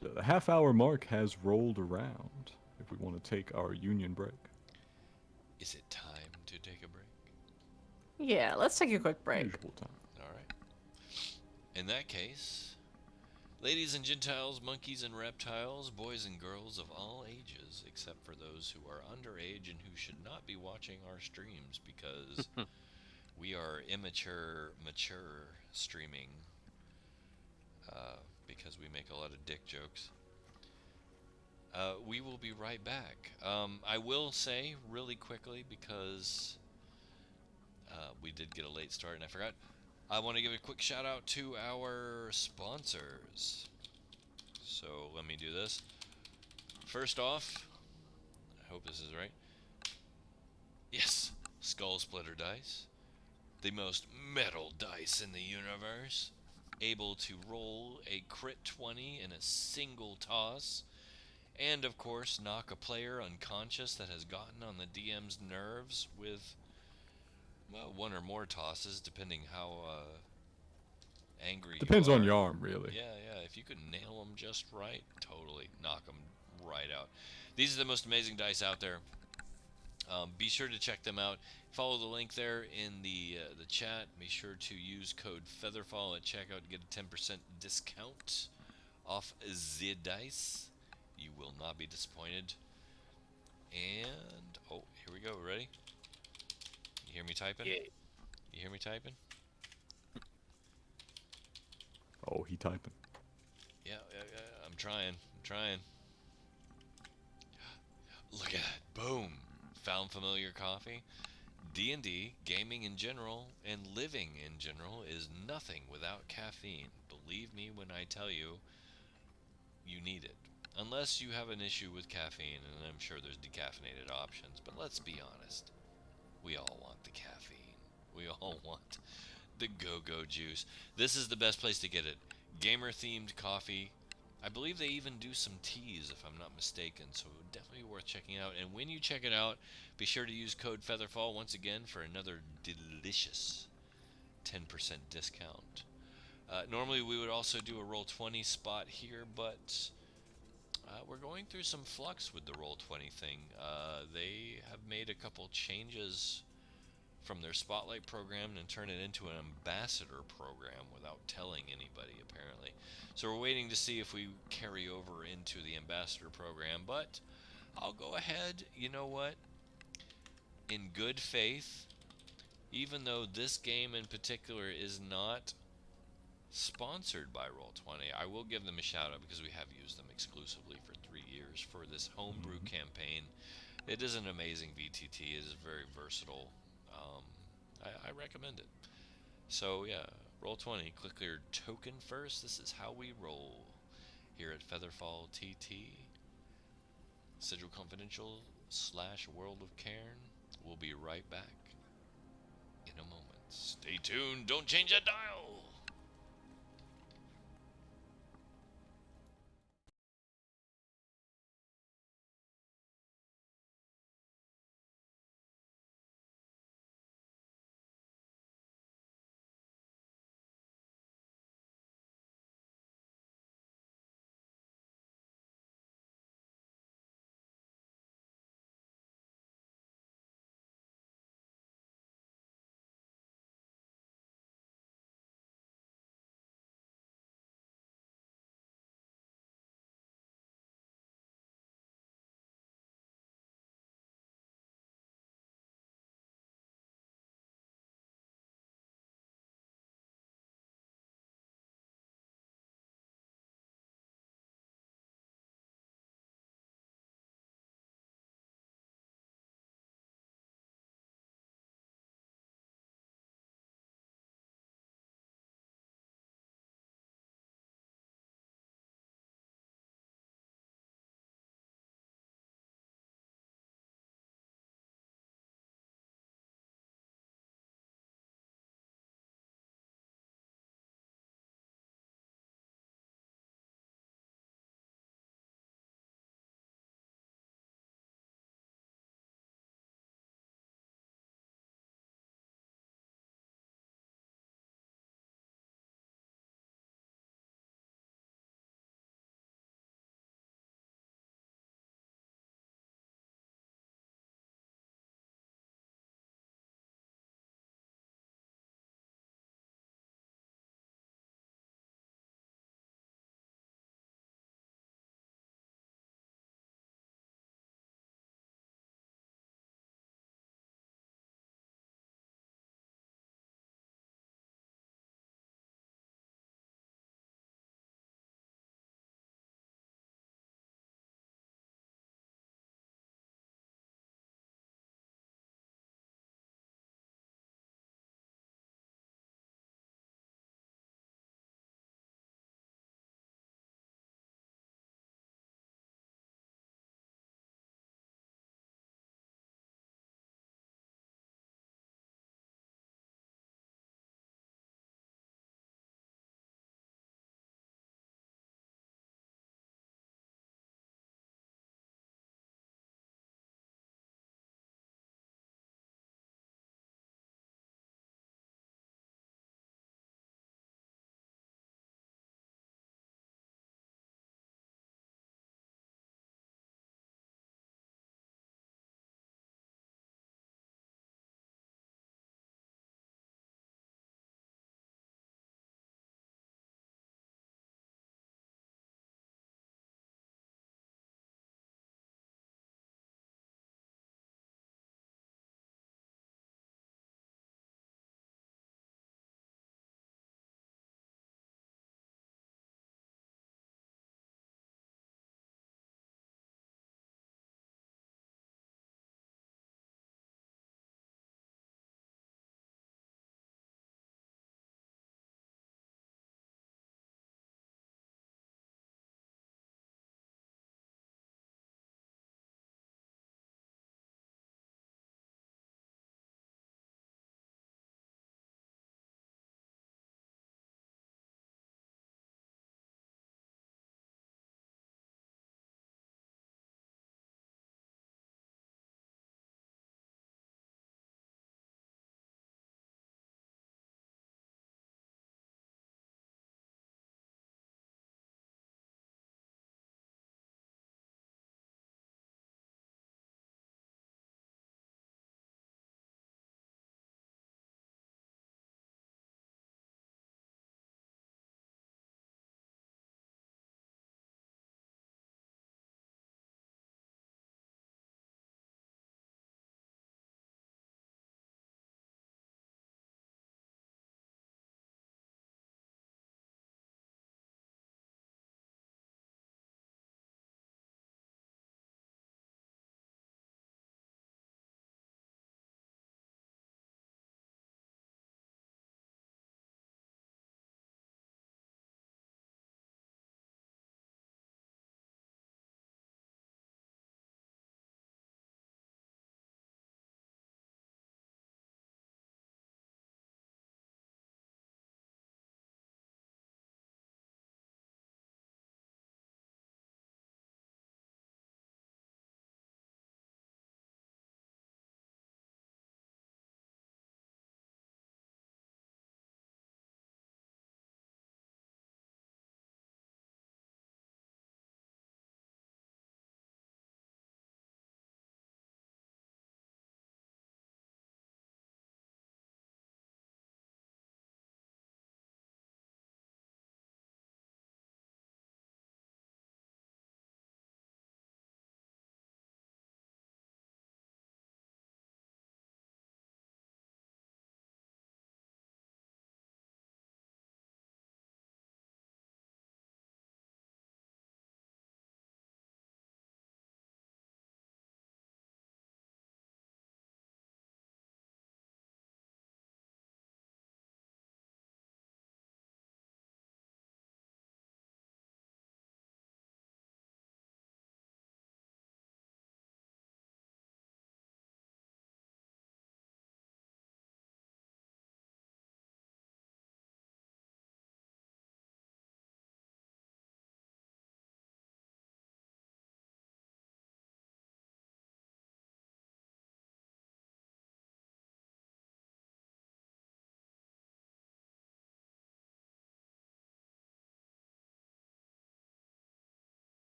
one. The half-hour mark has rolled around, if we want to take our union break. Is it time to take a break? Yeah, let's take a quick break. Usual time. All right. In that case, ladies and gentiles, monkeys and reptiles, boys and girls of all ages, except for those who are underage and who should not be watching our streams because we are mature streaming because we make a lot of dick jokes. We will be right back. I will say really quickly because we did get a late start and I forgot. I want to give a quick shout out to our sponsors. So let me do this. First off, I hope this is right. Yes, Skull Splitter Dice. The most metal dice in the universe. Able to roll a crit 20 in a single toss. And of course, knock a player unconscious that has gotten on the DM's nerves with, well, one or more tosses, depending how angry Depends you are. on your arm, really. Yeah. If you can nail them just right, totally knock them right out. These are the most amazing dice out there. Be sure to check them out. Follow the link there in the chat. Be sure to use code Featherfall at checkout to get a 10% discount off the dice. You will not be disappointed. And oh, here we go. Ready? You hear me typing? Yeah. You hear me typing? Oh, he typing. Yeah. I'm trying. Look at that. Boom. Found familiar coffee. D&D, gaming in general, and living in general is nothing without caffeine. Believe me when I tell you, you need it. Unless you have an issue with caffeine, and I'm sure there's decaffeinated options, but let's be honest. We all want the caffeine. We all want the go-go juice. This is the best place to get it. Gamer-themed coffee. I believe they even do some teas, if I'm not mistaken, so definitely worth checking out. And when you check it out, be sure to use code Featherfall once again for another delicious 10% discount. Normally we would also do a roll 20 spot here, but we're going through some flux with the roll 20 thing. They have made a couple changes from their spotlight program and turn it into an ambassador program without telling anybody, apparently. So we're waiting to see if we carry over into the ambassador program, but I'll go ahead, you know what, in good faith, even though this game in particular is not sponsored by Roll20, I will give them a shout out because we have used them exclusively for 3 years for this homebrew campaign. It is an amazing VTT. It is very versatile. I recommend it. So yeah, Roll20. Click your token first. This is how we roll here at Featherfall TT. Sigil Confidential / World of Cairn. We'll be right back in a moment. Stay tuned. Don't change that dial.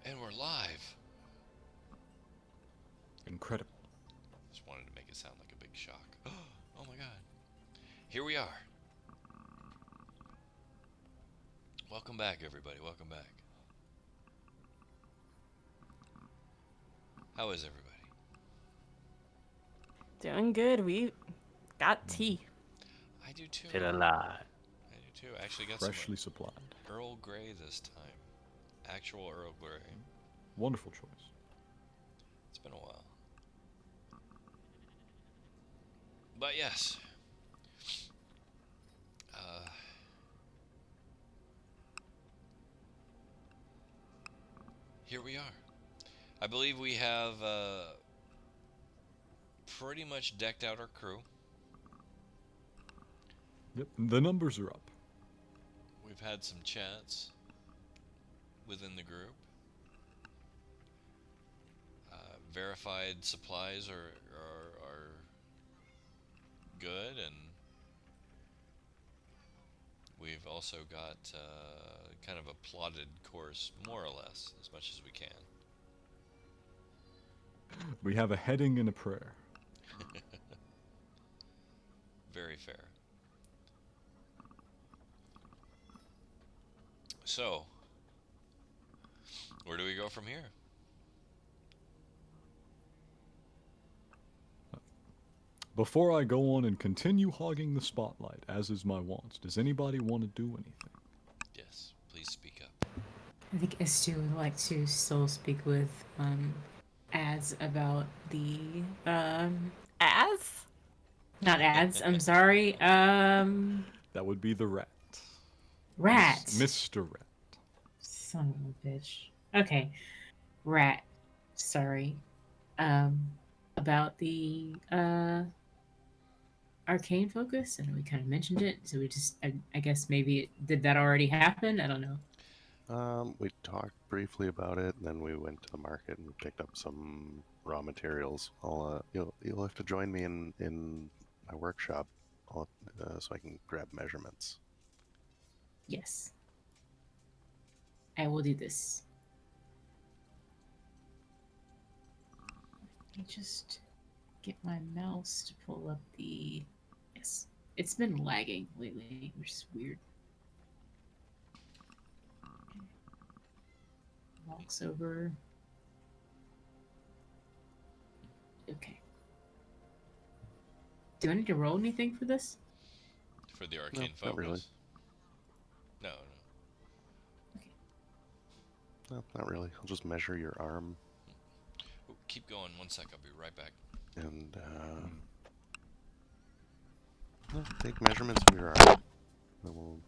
And we're live. Incredible. Just wanted to make it sound like a big shock. Oh my god. Here we are. Welcome back, everybody. Welcome back. How is everybody? Doing good. We got tea. I do too. Feel alive. I do too. I actually got Freshly some supplied. Earl Grey this time. Actual Earl Grey. Wonderful choice. It's been a while. But yes. Here we are. I believe we have pretty much decked out our crew. Yep, the numbers are up. We've had some chats within the group. Verified supplies are good, and we've also got kind of a plotted course, more or less, as much as we can. We have a heading and a prayer. Very fair. So, where do we go from here? Before I go on and continue hogging the spotlight, as is my wont, does anybody want to do anything? Yes, please speak up. I think Estu would like to still speak with ads about the As? not ads. I'm sorry. That would be the rat. Rat. Mr. Rat. Son of a bitch. Okay, Rat. Sorry. About the arcane focus, and we kind of mentioned it. So we just, I guess maybe did that already happen? I don't know. We talked briefly about it, and then we went to the market and picked up some raw materials. You'll have to join me in my workshop, so I can grab measurements. Yes. I will do this. Let me just get my mouse to pull up the... Yes. It's been lagging lately, which is weird. Walks over. Okay. Do I need to roll anything for this? For the arcane focus? Not really. No. No, not really. I'll just measure your arm Ooh, keep going 1 sec, I'll be right back. and take measurements of your arm. Then we'll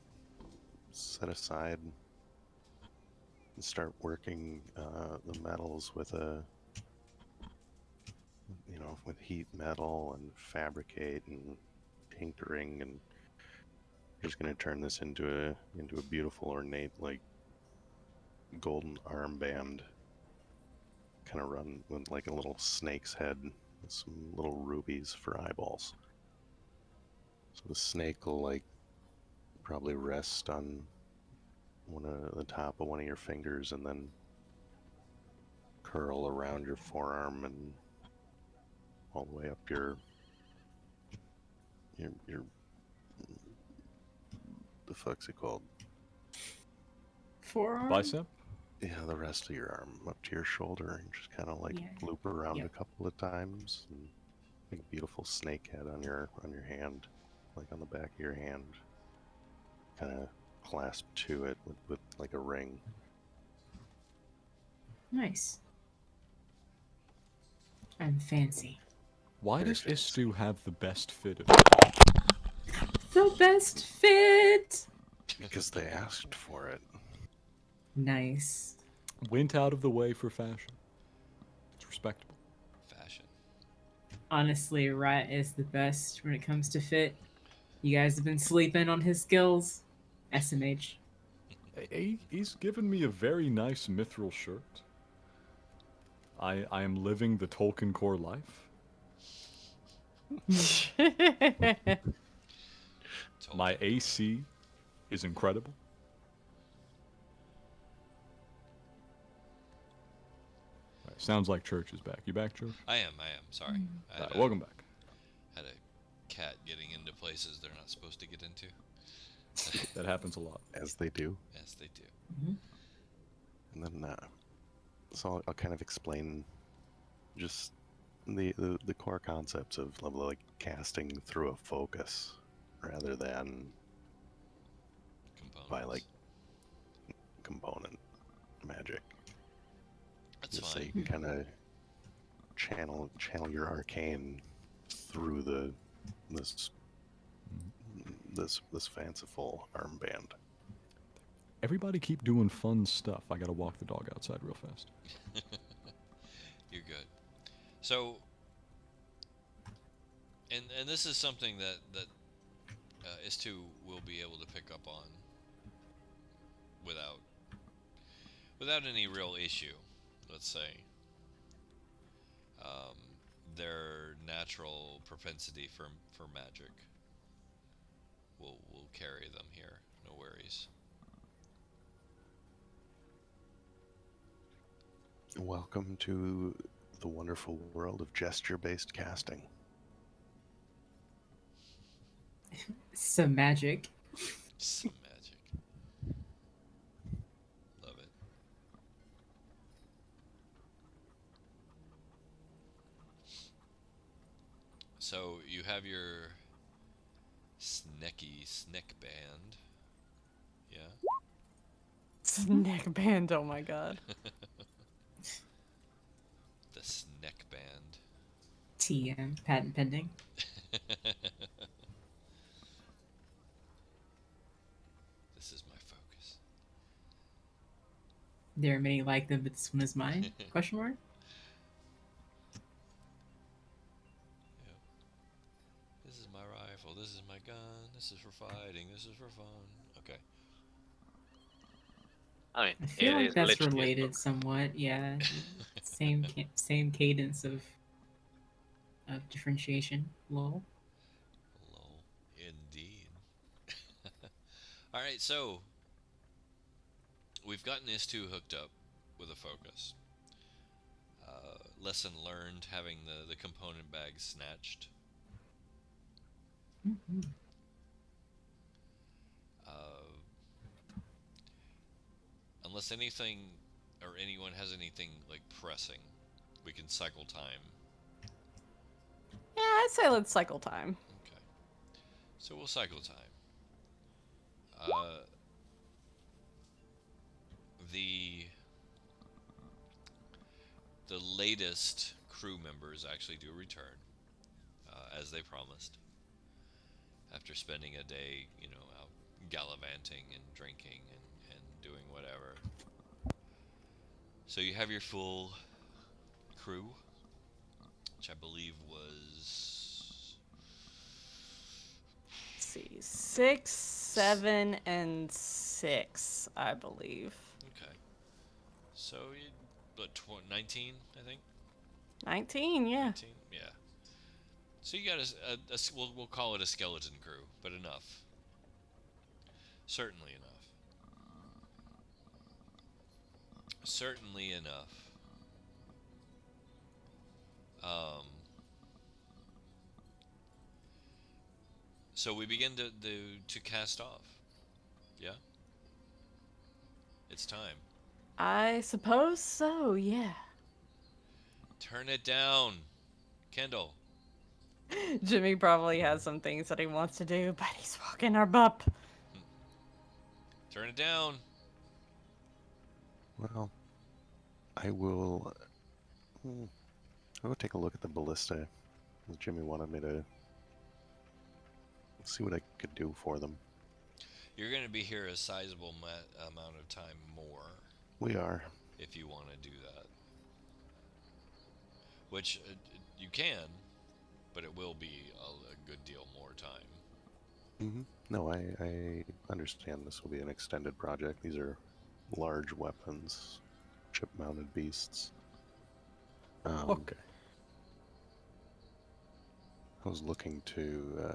set aside and start working the metals with with heat metal and fabricate and tinkering, and just going to turn this into a beautiful ornate golden armband, kind of run with like a little snake's head with some little rubies for eyeballs. So the snake will probably rest on the top of one of your fingers and then curl around your forearm and all the way up your the fuck's it called? Forearm? Bicep? Yeah, the rest of your arm up to your shoulder, and just kind of loop around a couple of times, and make a beautiful snake head on your hand, like on the back of your hand, kind of clasped to it with like a ring. Nice. I'm fancy. Why Very does fancy. Istu have the best fit of The best fit! Because they asked for it. Nice. Went out of the way for fashion. It's respectable. Fashion. Honestly, Rat is the best when it comes to fit. You guys have been sleeping on his skills. SMH. He's given me a very nice mithril shirt. I am living the Tolkien core life. My AC is incredible. Sounds like Church is back. You back, Church? I am. Sorry. I had, Welcome back. had a cat getting into places they're not supposed to get into. That happens a lot. As they do. Yes, they do. And then, so I'll kind of explain just the core concepts of like casting through a focus rather than Components. by like component magic. That's Just so fine. you can kind of channel your arcane through this fanciful armband. Everybody keep doing fun stuff. I gotta walk the dog outside real fast. You're good. So, and this is something that S2 will be able to pick up on without any real issue. Let's say their natural propensity for magic will carry them here. No worries. Welcome to the wonderful world of gesture-based casting. Some magic. Some magic. Love it. So you have your neck band. Yeah. Neck band, oh my god. The neck band. TM, patent pending. This is my focus. There are many like them, but this one is mine? Question mark? Yep. This is my rifle. This is my gun. This is for fighting. This is for fun. Okay. I mean, I feel it like is that's literally a related book. somewhat. Yeah, same cadence of differentiation. Lol. Lol. Indeed. Alright, so we've gotten S2 hooked up with a focus. Lesson learned, having the component bag snatched. Mhm. Unless anything or anyone has anything like pressing, we can cycle time. Yeah, I'd say let's cycle time. Okay. So we'll cycle time. The latest crew members actually do return, as they promised. After spending a day, out gallivanting and drinking and doing whatever. So you have your full crew, which I believe was... Let's see, 6, 7, and 6, I believe. Okay. So, 19, I think? 19, yeah. 19? Yeah. So you got we'll call it a skeleton crew, but enough. Certainly enough. Certainly enough. So we begin to cast off. Yeah? It's time. I suppose so, yeah. Turn it down, Kendall. Jimmy probably has some things that he wants to do, but he's walking our bup. Turn it down. Well, I will take a look at the ballista. Jimmy wanted me to see what I could do for them. You're going to be here a sizable amount of time more. We are. If you want to do that. Which you can, but it will be a good deal more time. Mm-hmm. No, I understand this will be an extended project. These are large weapons, chip-mounted beasts. Okay. I was looking to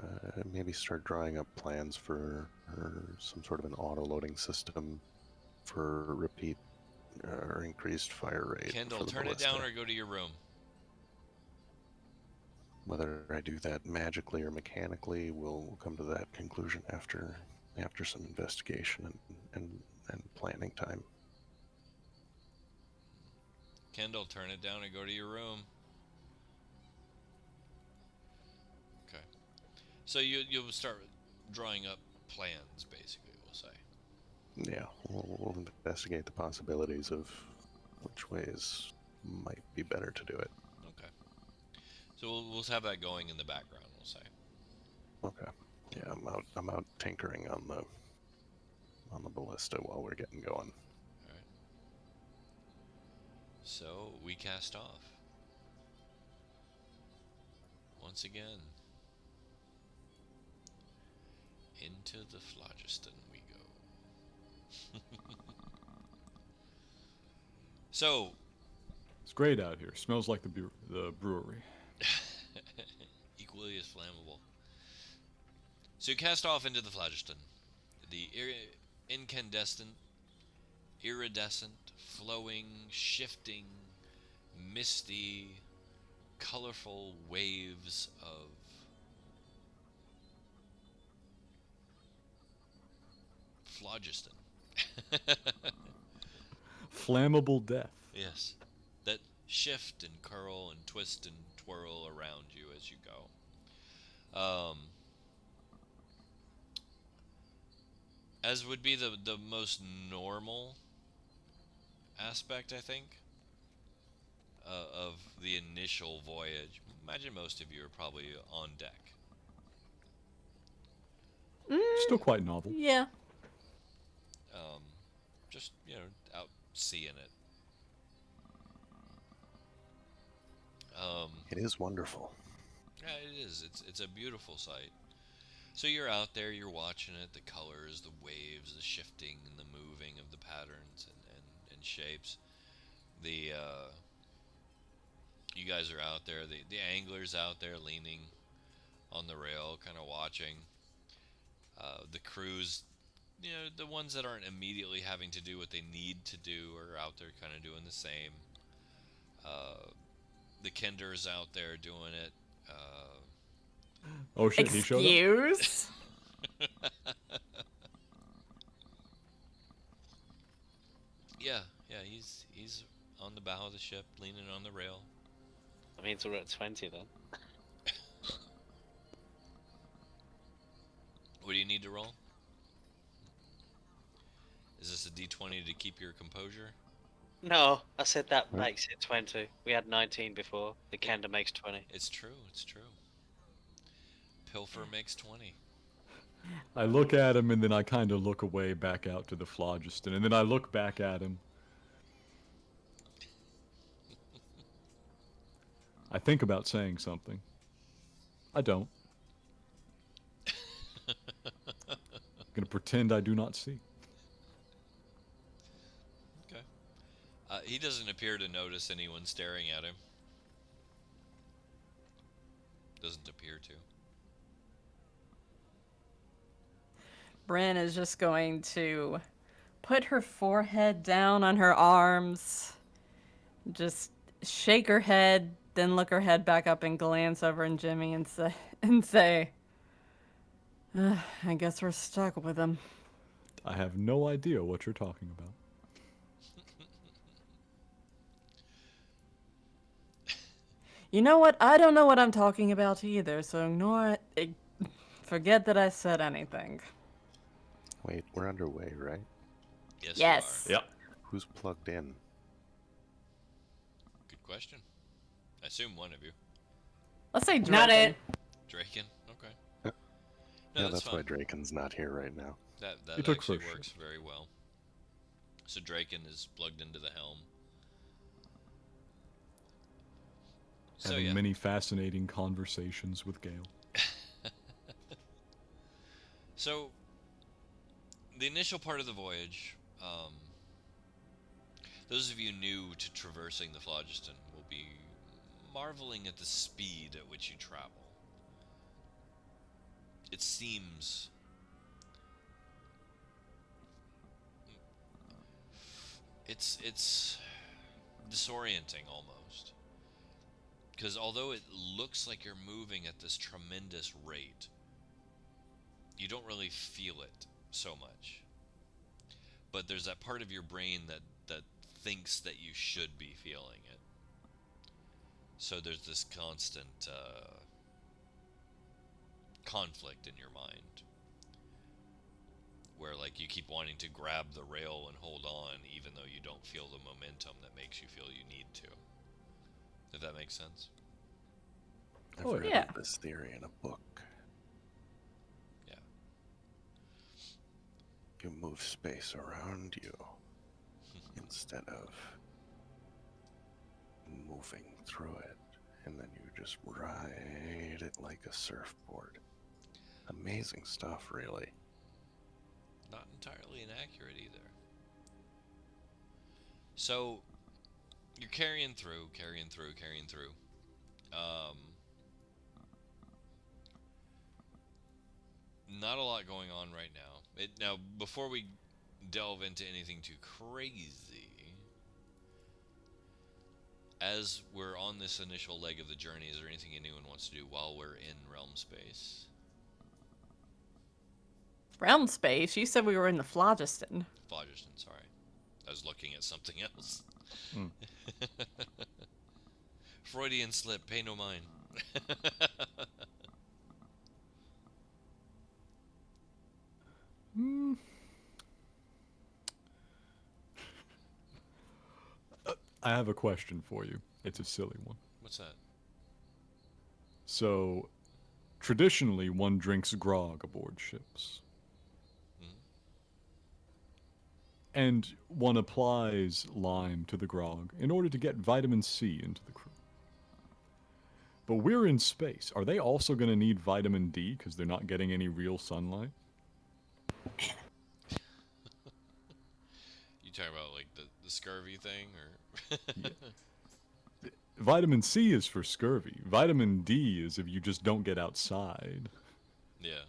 maybe start drawing up plans for some sort of an auto-loading system for repeat or increased fire rate. Kendall, for the turn it ballista. down or go to your room. Whether I do that magically or mechanically, we'll come to that conclusion after some investigation and planning time. Kendall, turn it down and go to your room. Okay. So you'll start drawing up plans, basically, we'll say. Yeah, we'll investigate the possibilities of which ways might be better to do it. Okay. So we'll have that going in the background, we'll say. Okay. Yeah, I'm out tinkering on the ballista while we're getting going. Alright. So we cast off. Once again. Into the phlogiston we go. So It's great out here. Smells like the brewery. equally as flammable. So you cast off into the phlogiston. The incandescent, iridescent, flowing, shifting, misty, colorful waves of phlogiston. Flammable death. Yes. That shift and curl and twist and twirl around you as you go. As would be the most normal aspect, I think, of the initial voyage. Imagine most of you are probably on deck. Still quite novel. Yeah. Just, out seeing it. It is wonderful. Yeah, it is. It's a beautiful sight. So you're out there, you're watching it, the colors, the waves, the shifting and the moving of the patterns and shapes. You guys are out there, the anglers out there leaning on the rail, kind of watching. The crews, the ones that aren't immediately having to do what they need to do are out there kind of doing the same. The Kinder's out there doing it. Oh shit, he showed up. Excuse? Yeah, he's on the bow of the ship, leaning on the rail. That means we're at 20 then. What do you need to roll? Is this a d20 to keep your composure? No, I said that Huh? makes it 20. We had 19 before. The Kenda makes 20. It's true. Pilfer makes 20. I look at him and then I kind of look away back out to the phlogiston and then I look back at him. I think about saying something. I don't. I'm gonna pretend I do not see. Okay. He doesn't appear to notice anyone staring at him. Doesn't appear to. Bryn is just going to put her forehead down on her arms, just shake her head, then look her head back up and glance over at Jimmy and say, I guess we're stuck with him. I have no idea what you're talking about. You know what? I don't know what I'm talking about either, so ignore it. Forget that I said anything. Wait, we're underway, right? Yes. Yes. You are. Yep. Who's plugged in? Good question. I assume one of you. Let's say Not Draken. it. Draken. Okay. Yeah, No, that's why fine. Draken's not here right now. That He took actually first works very well. So Draken is plugged into the helm. So Having yeah. many fascinating conversations with Gale. So the initial part of the voyage, those of you new to traversing the phlogiston will be marveling at the speed at which you travel. It seems It's disorienting almost. Because although it looks like you're moving at this tremendous rate, you don't really feel it so much. But there's that part of your brain that thinks that you should be feeling it. So there's this constant conflict in your mind, where like you keep wanting to grab the rail and hold on, even though you don't feel the momentum that makes you feel you need to. If that makes sense. I've Oh, read yeah. this theory in a book. Yeah. You move space around you instead of moving through it, and then you just ride it like a surfboard. Amazing stuff, really. Not entirely inaccurate either. So you're carrying through. Not a lot going on right now. Now, before we delve into anything too crazy, as we're on this initial leg of the journey, is there anything anyone wants to do while we're in realm space? Realm space? You said we were in the phlogiston. Phlogiston, sorry. I was looking at something else. Mm. Freudian slip, pay no mind. I have a question for you. It's a silly one. What's that? So, traditionally, one drinks grog aboard ships. Mhm. And one applies lime to the grog in order to get vitamin C into the crew. But we're in space. Are they also going to need vitamin D because they're not getting any real sunlight? You talking about like the scurvy thing, or? Yeah. Vitamin C is for scurvy. Vitamin D is if you just don't get outside. Yeah.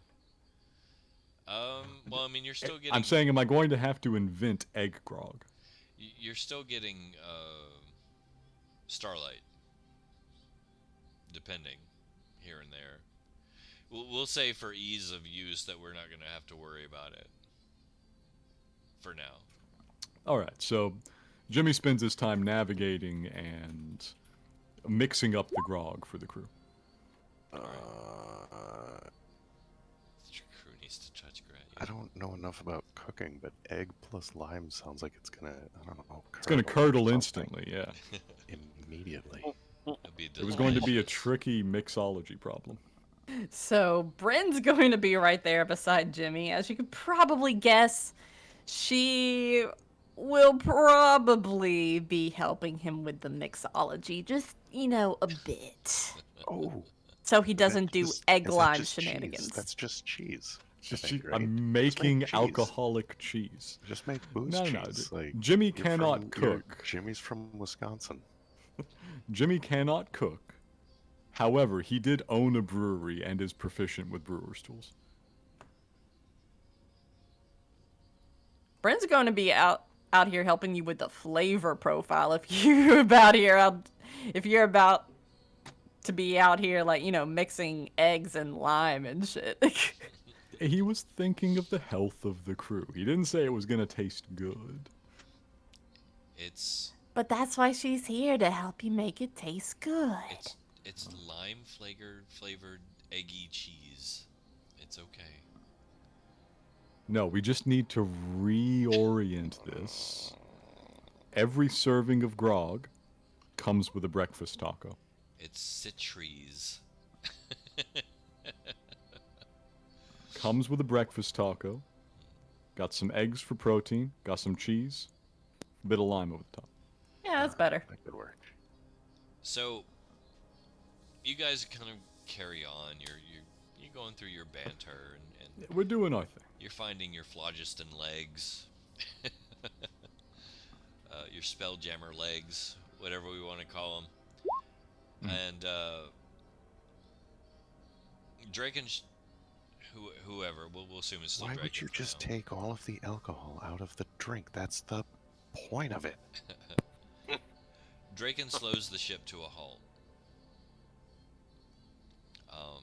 Well, I mean, you're still getting. I'm saying, am I going to have to invent egg grog? You're still getting starlight, depending here and there. We'll say for ease of use that we're not going to have to worry about it for now. All right, so Jimmy spends his time navigating and mixing up the grog for the crew. The crew needs to touch Grat. I don't know enough about cooking, but egg plus lime sounds like it's gonna, I don't know, It's going to curdle or curdle something instantly, yeah. immediately. It'd be It was going to be a delicious. tricky mixology problem. So Bryn's going to be right there beside Jimmy. As you could probably guess, she will probably be helping him with the mixology, just, a bit. Oh, So he doesn't do egg is that lime just cheese? shenanigans. That's just cheese. Just I think, right? I'm Just making make cheese. alcoholic cheese. Just make booze No, cheese. no, Like Jimmy you're cannot you're- cook. Jimmy's from Wisconsin. Jimmy cannot cook. However, he did own a brewery and is proficient with brewer's tools. Bryn's going to be out here helping you with the flavor profile if you're about to be out here like, mixing eggs and lime and shit. He was thinking of the health of the crew. He didn't say it was going to taste good. It's But that's why she's here, to help you make it taste good. it's lime flavored eggy cheese. It's okay. No, we just need to reorient this. Every serving of grog comes with a breakfast taco. It's citries. Comes with a breakfast taco. Got some eggs for protein. Got some cheese. A bit of lime over the top. Yeah, that's better. That could work. So you guys kind of carry on. You're going through your banter and We're doing our thing. you're finding your phlogiston legs, your spelljammer legs, whatever we want to call them, and Draken, whoever we'll assume it's still Why Draken would you for just now. take all of the alcohol out of the drink? That's the point of it. Draken slows the ship to a halt. Um,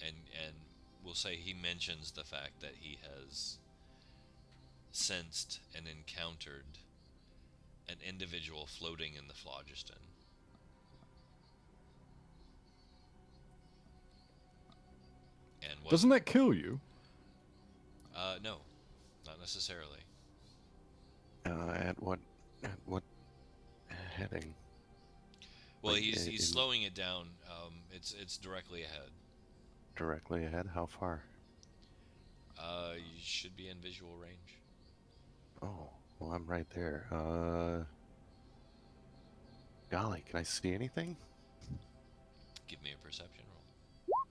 and we'll say he mentions the fact that he has sensed and encountered an individual floating in the phlogiston. And Doesn't that kill you? No, not necessarily. At what heading? Well, Like, he's in- slowing it down. It's directly ahead. Directly ahead? How far? You should be in visual range. Oh, well, I'm right there. Golly, can I see anything? Give me a perception roll.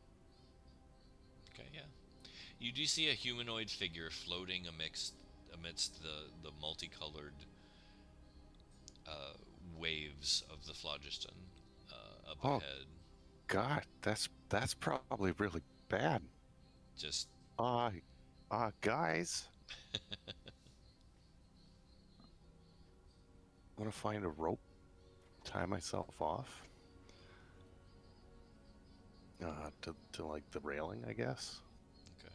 Okay, yeah. You do see a humanoid figure floating amidst the multicolored waves of the phlogiston up Oh. ahead. God, that's probably really bad. Just Guys. Want to find a rope, tie myself off. To like the railing, I guess. okay.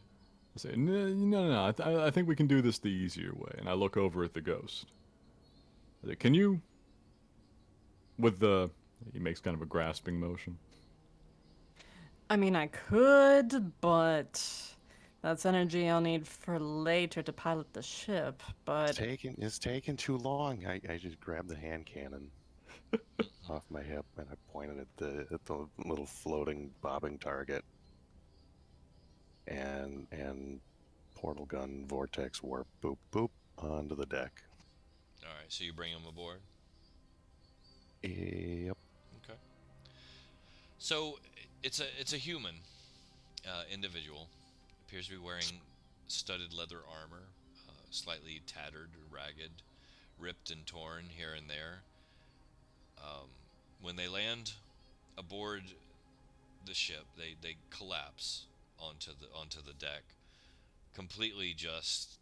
I say, no. I think we can do this the easier way. And I look over at the ghost. I say, can you, with the, he makes kind of a grasping motion. I mean, I could, but that's energy I'll need for later to pilot the ship. But It's taking too long. I just grabbed the hand cannon off my hip and I pointed at the little floating bobbing target. And portal gun vortex warp boop boop onto the deck. All right. So you bring him aboard. Yep. Okay. So it's a human individual. Appears to be wearing studded leather armor, slightly tattered, ragged, ripped and torn here and there. When they land aboard the ship, they collapse onto the deck, completely just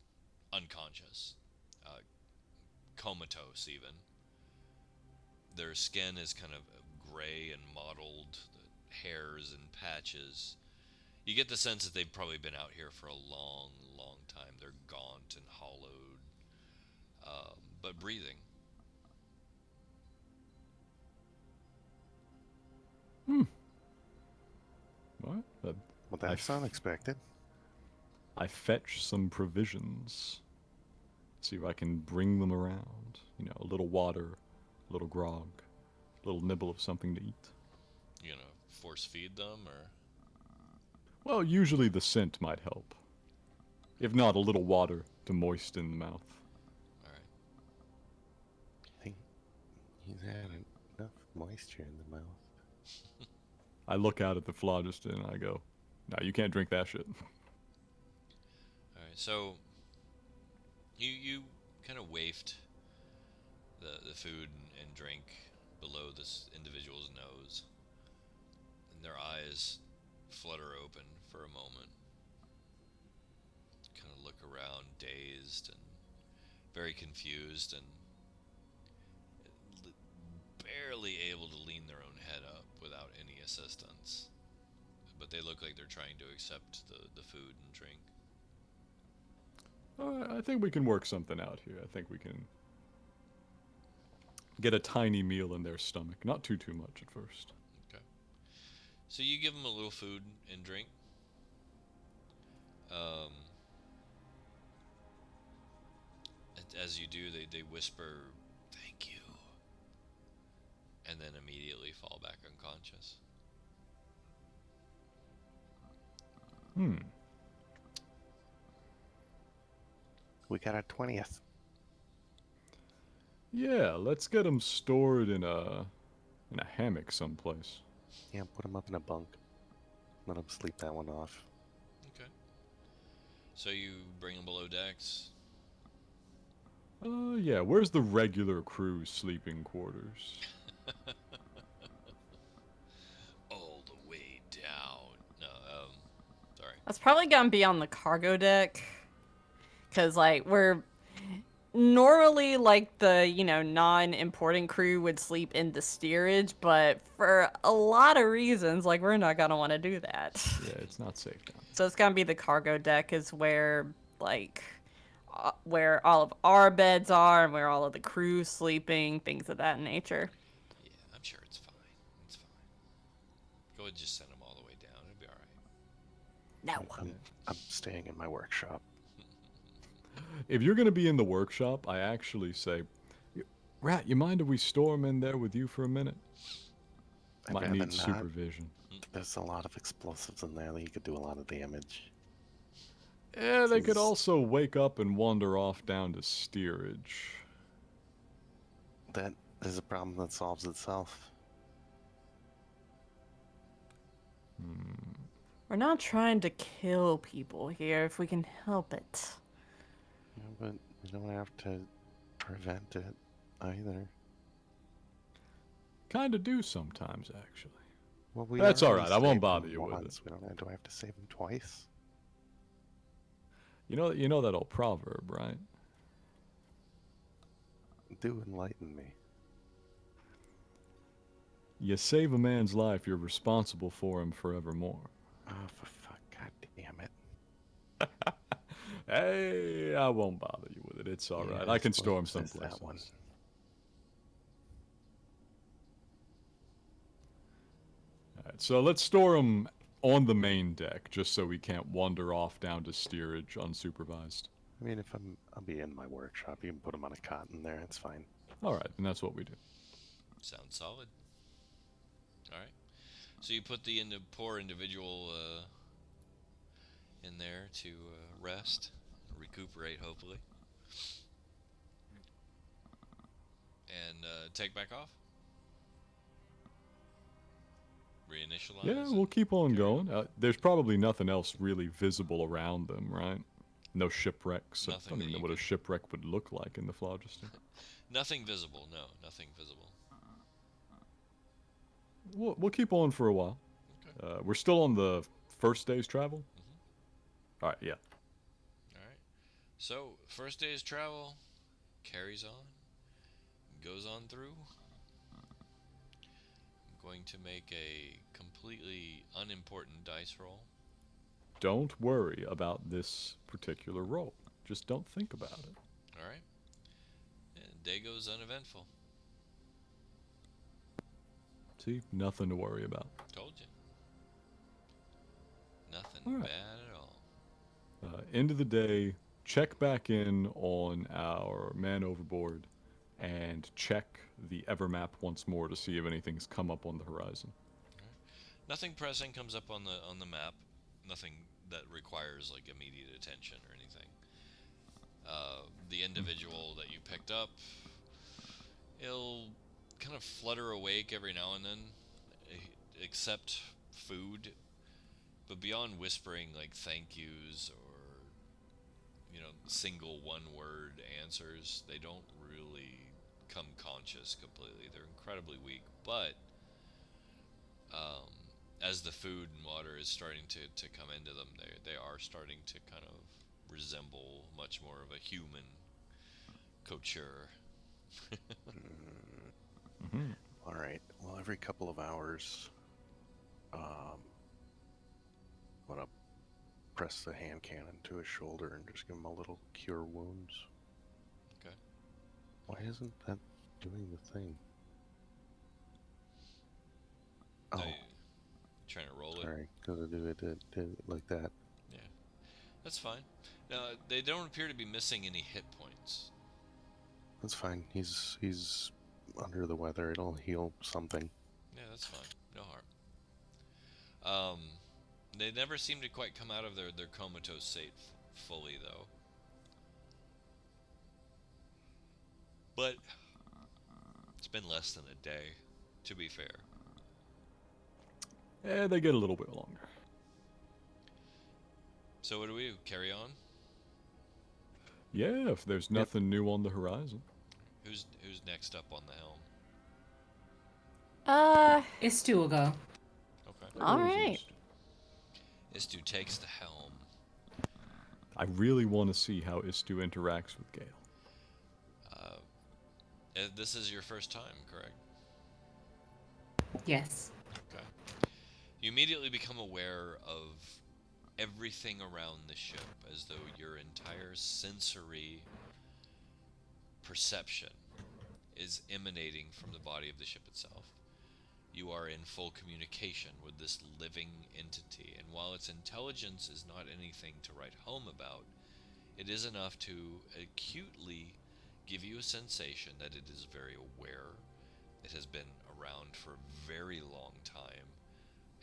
unconscious, comatose even. Their skin is kind of gray and mottled, the hairs and patches. You get the sense that they've probably been out here for a long, long time. They're gaunt and hollowed, but breathing. What? Well, that's unexpected. I fetch some provisions. See if I can bring them around. You know, a little water, a little grog, a little nibble of something to eat. You gonna force feed them, or? Well, usually the scent might help. If not, a little water to moisten the mouth. All right. I think he's had enough moisture in the mouth. I look out at the phlogiston and I go, "No, you can't drink that shit." All right. So you kind of waft the food and drink below this individual's nose, and their eyes flutter open for a moment. Kind of look around, dazed and very confused, and barely able to lean their own head up without any assistance. But they look like they're trying to accept the food and drink. I think we can work something out here. I think we can get a tiny meal in their stomach. Not too much at first. Okay. So you give them a little food and drink. As you do, they whisper, "Thank you," and then immediately fall back unconscious. We got a 20th. Yeah, let's get them stored in a hammock someplace. Yeah, put him up in a bunk. Let him sleep that one off. Okay. So you bring them below decks. Yeah, where's the regular crew's sleeping quarters? All the way down. No, sorry. that's probably gonna be on the cargo deck. Cause like normally, like, the, non-important crew would sleep in the steerage, but for a lot of reasons, like, we're not gonna want to do that. Yeah, it's not safe down So it's gonna be the cargo deck is where, like, where all of our beds are and where all of the crew's sleeping, things of that nature. Yeah, I'm sure it's fine. It's fine. Go ahead and just send them all the way down. It'll be alright. No. I'm staying in my workshop. If you're going to be in the workshop, I actually say, Rat, you mind if we storm in there with you for a minute? I'd Might rather need not. supervision. There's a lot of explosives in there that you could do a lot of damage. Yeah, they could Jeez. also wake up and wander off down to steerage. That is a problem that solves itself. We're not trying to kill people here if we can help it. Yeah, but you don't have to prevent it either. Kind of do sometimes, actually. Well, we That's already alright, I won't saved bother him you with it. once. We don't. Do I have to save him twice? You know that old proverb, right? Do enlighten me. You save a man's life, you're responsible for him forevermore. Oh, for fuck! God damn it! Hey, I won't bother you with it. It's alright. Yeah, I can suppose storm it's someplace that one. else. Alright, so let's store him on the main deck, just so we can't wander off down to steerage unsupervised. I mean, if I'll be in my workshop. You can put him on a cot in there. It's fine. Alright, and that's what we do. Sounds solid. Alright. So you put the poor individual in there to rest, recuperate, hopefully. And take back off? Reinitialize? Yeah, we'll keep on going. There's probably nothing else really visible around them, right? No shipwrecks. I Nothing don't that even know you what a can- shipwreck would look like in the Phlogiston. Nothing visible, no. Nothing visible. We'll keep on for a while. Okay. We're still on the first day's travel? Alright, yeah. Alright. So, first day's travel carries on, goes on through. I'm going to make a completely unimportant dice roll. Don't worry about this particular roll. Just don't think about it. Alright. And day goes uneventful. See? Nothing to worry about. Told you. Nothing All right. bad at all. End of the day, check back in on our man overboard and check the Evermap once more to see if anything's come up on the horizon. Nothing pressing comes up on the map. Nothing that requires like immediate attention or anything. The individual that you picked up, he'll kind of flutter awake every now and then, accept food, but beyond whispering like thank yous or single one-word answers, they don't really come conscious completely. They're incredibly weak, but as the food and water is starting to come into them, they are starting to kind of resemble much more of a human couture. All right. Well, every couple of hours, I'm gonna press the hand cannon to his shoulder and just give him a little cure wounds. Okay. Why isn't that doing the thing? Oh, Now, trying to roll it. sorry. Gotta do it like that. Yeah, that's fine. Now they don't appear to be missing any hit points. That's fine. He's under the weather. It'll heal something. Yeah, that's fine. No harm. They never seem to quite come out of their comatose state fully, though. But it's been less than a day, to be fair. Yeah, they get a little bit longer. So what do we do? Carry on? Yeah, if there's nothing new on the horizon. Who's next up on the helm? Istu will go. Okay. All right. Istu takes the helm. I really want to see how Istu interacts with Gale. This is your first time, correct? Yes. Okay. You immediately become aware of everything around the ship, as though your entire sensory perception is emanating from the body of the ship itself. You are in full communication with this living entity, and while its intelligence is not anything to write home about, it is enough to acutely give you a sensation that it is very aware. It has been around for a very long time,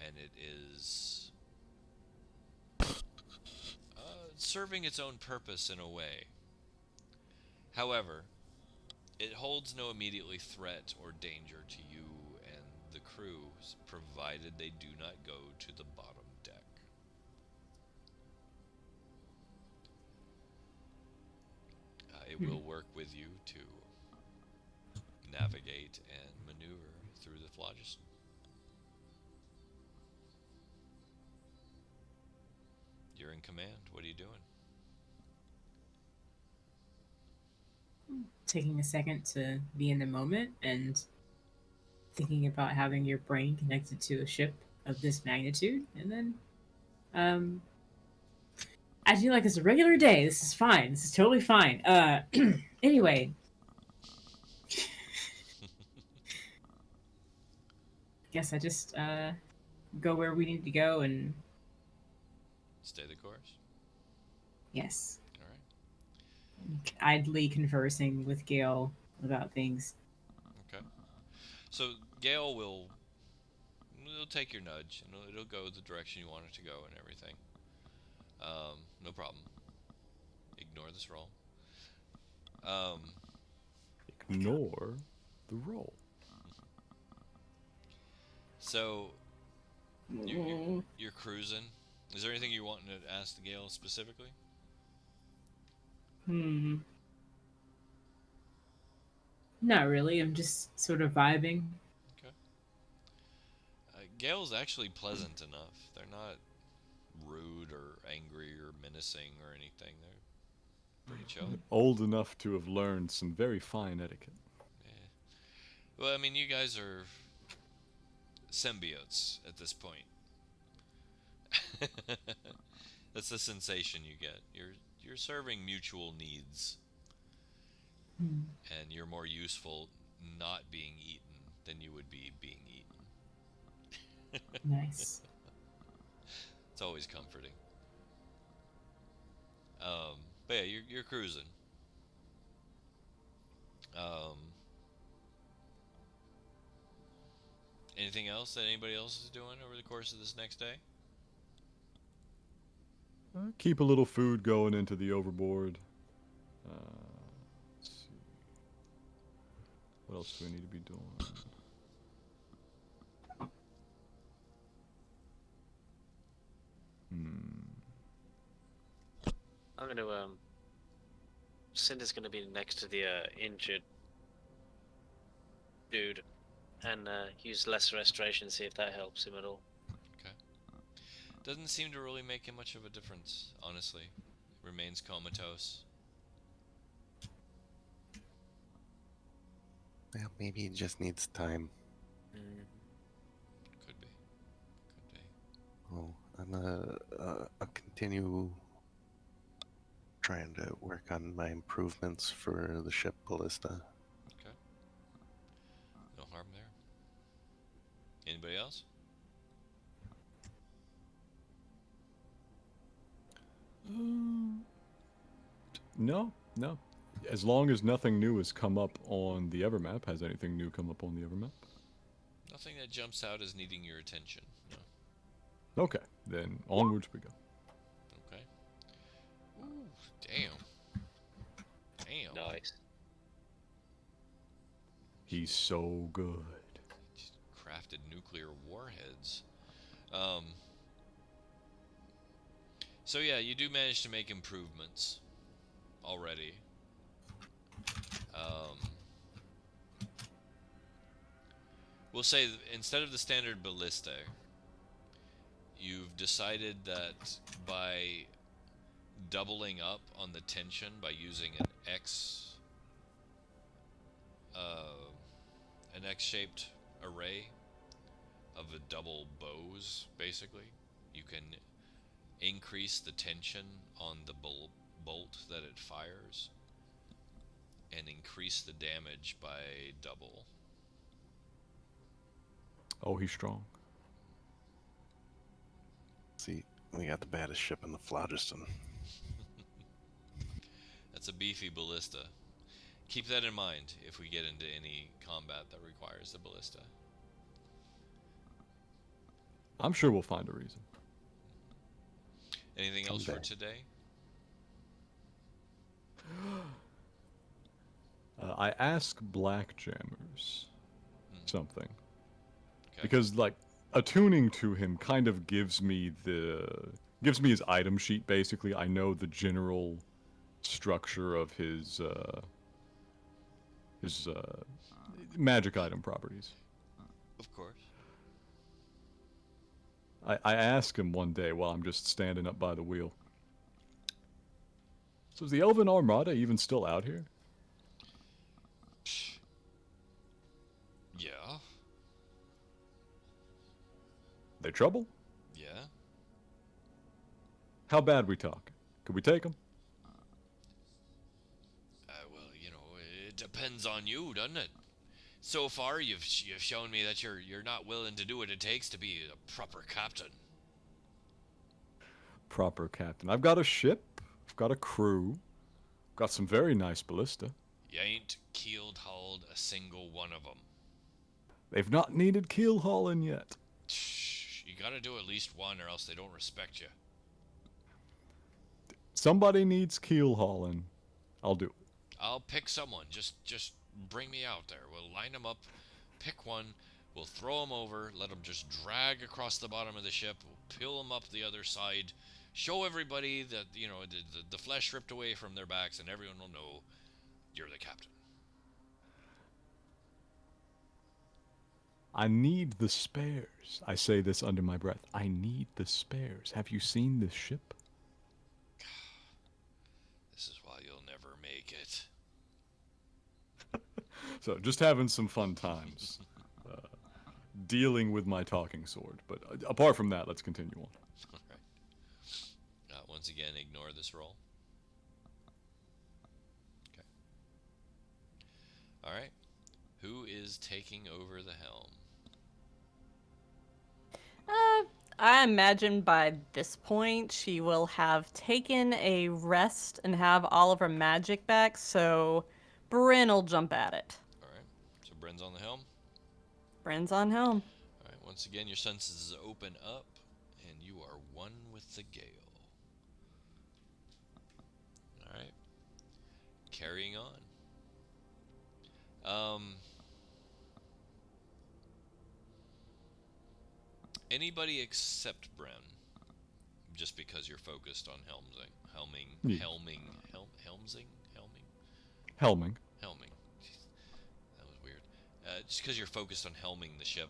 and it is serving its own purpose in a way. However, it holds no immediately threat or danger to you and the crew, provided they do not go to the bottom deck. It will work with you to navigate and maneuver through the phlogiston. You're in command. What are you doing? Taking a second to be in the moment and thinking about having your brain connected to a ship of this magnitude, and then acting like it's a regular day. This is fine. This is totally fine. Anyway. Guess I just go where we need to go and Stay the course. yes. Alright. Idly conversing with Gale about things. Okay. So Gale will take your nudge, and it'll go the direction you want it to go and everything. No problem. Ignore this roll. Ignore the roll. So you're cruising. Is there anything you want to ask the Gale specifically? Not really. I'm just sort of vibing. Okay. Gale's actually pleasant enough. They're not rude or angry or menacing or anything. They're pretty chill. Old enough to have learned some very fine etiquette. Yeah. Well, I mean, you guys are symbiotes at this point. That's the sensation you get. You're serving mutual needs, and you're more useful not being eaten than you would be being eaten. Nice. It's always comforting. But yeah, you're cruising. Anything else that anybody else is doing over the course of this next day? Keep a little food going into the overboard. Let's see. What else do we need to be doing? I'm gonna Cinder's gonna be next to the injured dude, and use lesser restoration, see if that helps him at all. Okay. Doesn't seem to really make him much of a difference, honestly. Remains comatose. Well, maybe he just needs time. Could be. Could be. Well, I'll continue trying to work on my improvements for the ship ballista. Okay. No harm there. Anybody else? No. As long as nothing new has come up on the Evermap. Has anything new come up on the Evermap? Nothing that jumps out as needing your attention. No. Okay, then onwards we go. Okay. Ooh, damn. Damn. Nice. He's so good. Just crafted nuclear warheads. So yeah, you do manage to make improvements already. We'll say instead of the standard ballista, you've decided that by doubling up on the tension by using an X, an X-shaped array of a double bows, basically. You can increase the tension on the bolt that it fires and increase the damage by double. Oh, he's strong. See, we got the baddest ship in the phlogiston. That's a beefy ballista. Keep that in mind if we get into any combat that requires the ballista. I'm sure we'll find a reason. Anything else for Someday. today? I ask Black Jammers something. Okay. Because, like, attuning to him kind of gives me his item sheet, basically. I know the general structure of his magic item properties. Of course. I ask him one day while I'm just standing up by the wheel. So is the Elven Armada even still out here? Yeah. They trouble? Yeah. How bad we talk? Could we take them? Well, it depends on you, doesn't it? So far, you've shown me that you're not willing to do what it takes to be a proper captain. Proper captain. I've got a ship. I've got a crew. Got some very nice ballista. You ain't keeled-hauled a single one of them. They've not needed keel hauling yet. You gotta do at least one, or else they don't respect you. Somebody needs keel hauling. I'll do it. I'll pick someone. Just bring me out there. We'll line them up, pick one. We'll throw them over. Let them just drag across the bottom of the ship. We'll peel them up the other side. Show everybody that the flesh ripped away from their backs, and everyone will know you're the captain. I need the spares. I say this under my breath. I need the spares. Have you seen this ship? This is why you'll never make it. So, just having some fun times. Dealing with my talking sword. But apart from that, let's continue on. All right. Once again, ignore this roll. Okay. All right. Who is taking over the helm? I imagine by this point she will have taken a rest and have all of her magic back, so Bryn will jump at it. All right. So Bryn's on the helm. Bryn's on helm. All right. Once again, your senses open up, and you are one with the gale. All right. Carrying on. Anybody except Bren, just because you're focused on helming. Yeah. Helming. That was weird. Just because you're focused on helming the ship.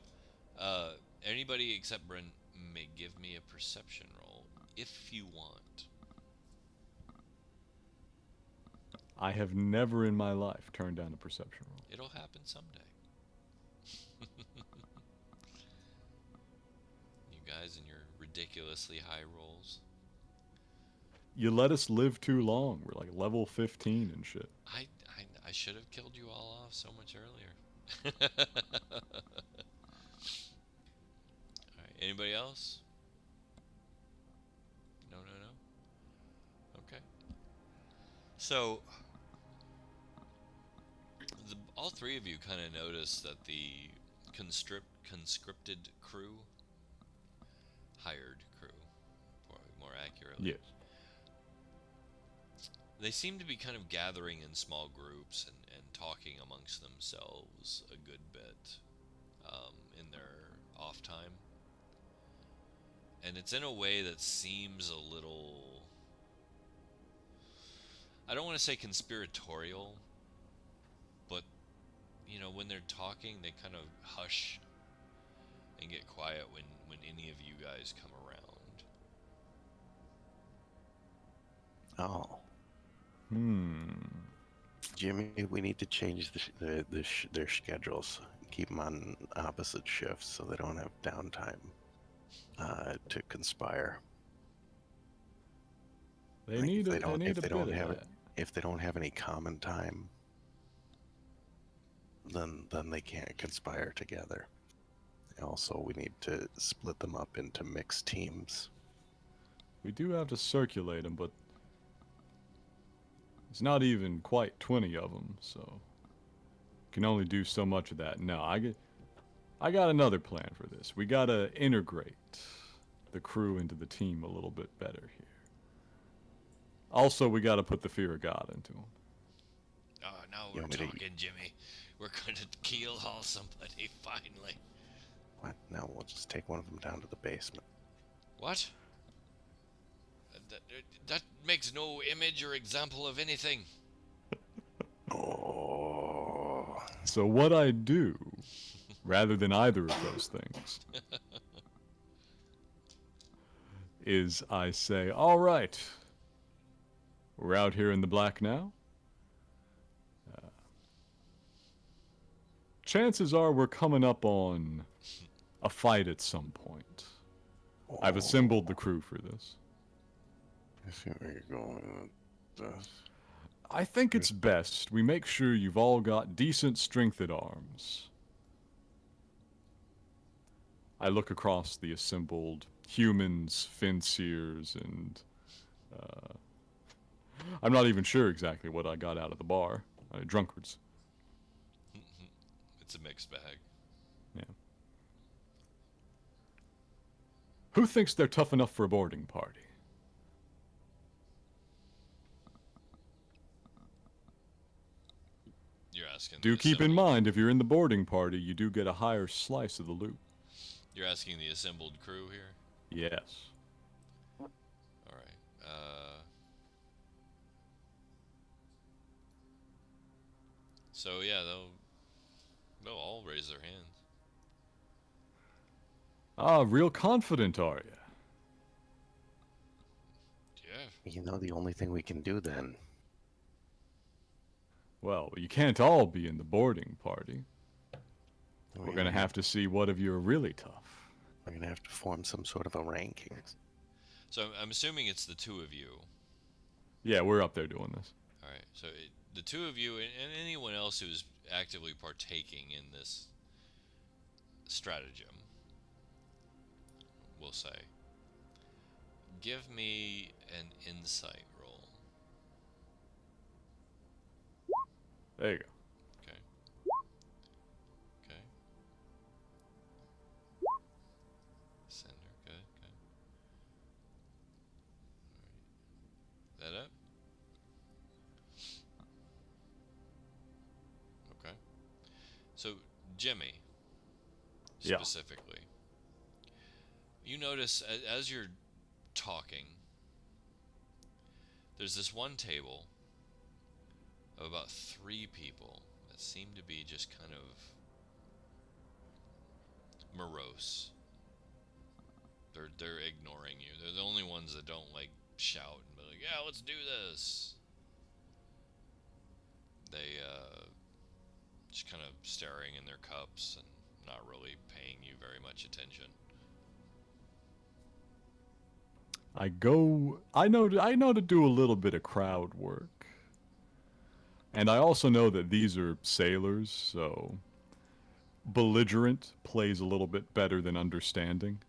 Anybody except Bren may give me a perception roll if you want. I have never in my life turned down a perception roll. It'll happen someday. You guys and your ridiculously high rolls. You let us live too long. We're like level 15 and shit. I should have killed you all off so much earlier. Alright, anybody else? No. Okay. So, all three of you kind of notice that the conscripted crew, hired crew, more accurately. Yes. They seem to be kind of gathering in small groups and talking amongst themselves a good bit in their off time. And it's in a way that seems a little... I don't want to say conspiratorial, but, when they're talking, they kind of hush and get quiet when any of you guys come around. Oh. Jimmy, we need to change their schedules. Keep them on opposite shifts so they don't have downtime to conspire. They Like, need if a, they need if a they bit don't of have that. if they don't have any common time, then they can't conspire together. Also, we need to split them up into mixed teams. We do have to circulate them, but it's not even quite 20 of them, so can only do so much of that. No, I got another plan for this. We gotta integrate the crew into the team a little bit better here. Also, we gotta put the fear of God into them. Oh, now You we're want me to- talking, Jimmy. We're going to keel haul somebody finally. What? No, we'll just take one of them down to the basement. What? That makes no image or example of anything. Oh. So what I do, rather than either of those things, is I say, all right, we're out here in the black now. Chances are we're coming up on a fight at some point. I've assembled the crew for this. I see where you're going with this. I think it's best we make sure you've all got decent strength at arms. I look across the assembled humans, Finseers, and I'm not even sure exactly what I got out of the bar. Drunkards. It's a mixed bag. Yeah. Who thinks they're tough enough for a boarding party? You're asking. Do the keep in assembled- mind, if you're in the boarding party, you do get a higher slice of the loot. You're asking the assembled crew here. Yes. All right. So yeah, they'll all raise their hands. Ah, real confident, are you? Yeah. You know, the only thing we can do then. Well, you can't all be in the boarding party. We're gonna have to see what of you are really tough. We're gonna have to form some sort of a ranking. So I'm assuming it's the two of you. Yeah, we're up there doing this. All right. So the two of you and anyone else who's actively partaking in this stratagem, we'll say, give me an insight roll. There you go. Okay. Okay. Cinder, good, good. Alright. That up? Okay. So, Jimmy, Yeah. specifically, you notice as you're talking, there's this one table of about 3 people that seem to be just kind of morose. They're ignoring you. They're the only ones that don't like shout and be like, "Yeah, let's do this." They just kind of staring in their cups and not really paying you very much attention. I know to do a little bit of crowd work. And I also know that these are sailors, so belligerent plays a little bit better than understanding.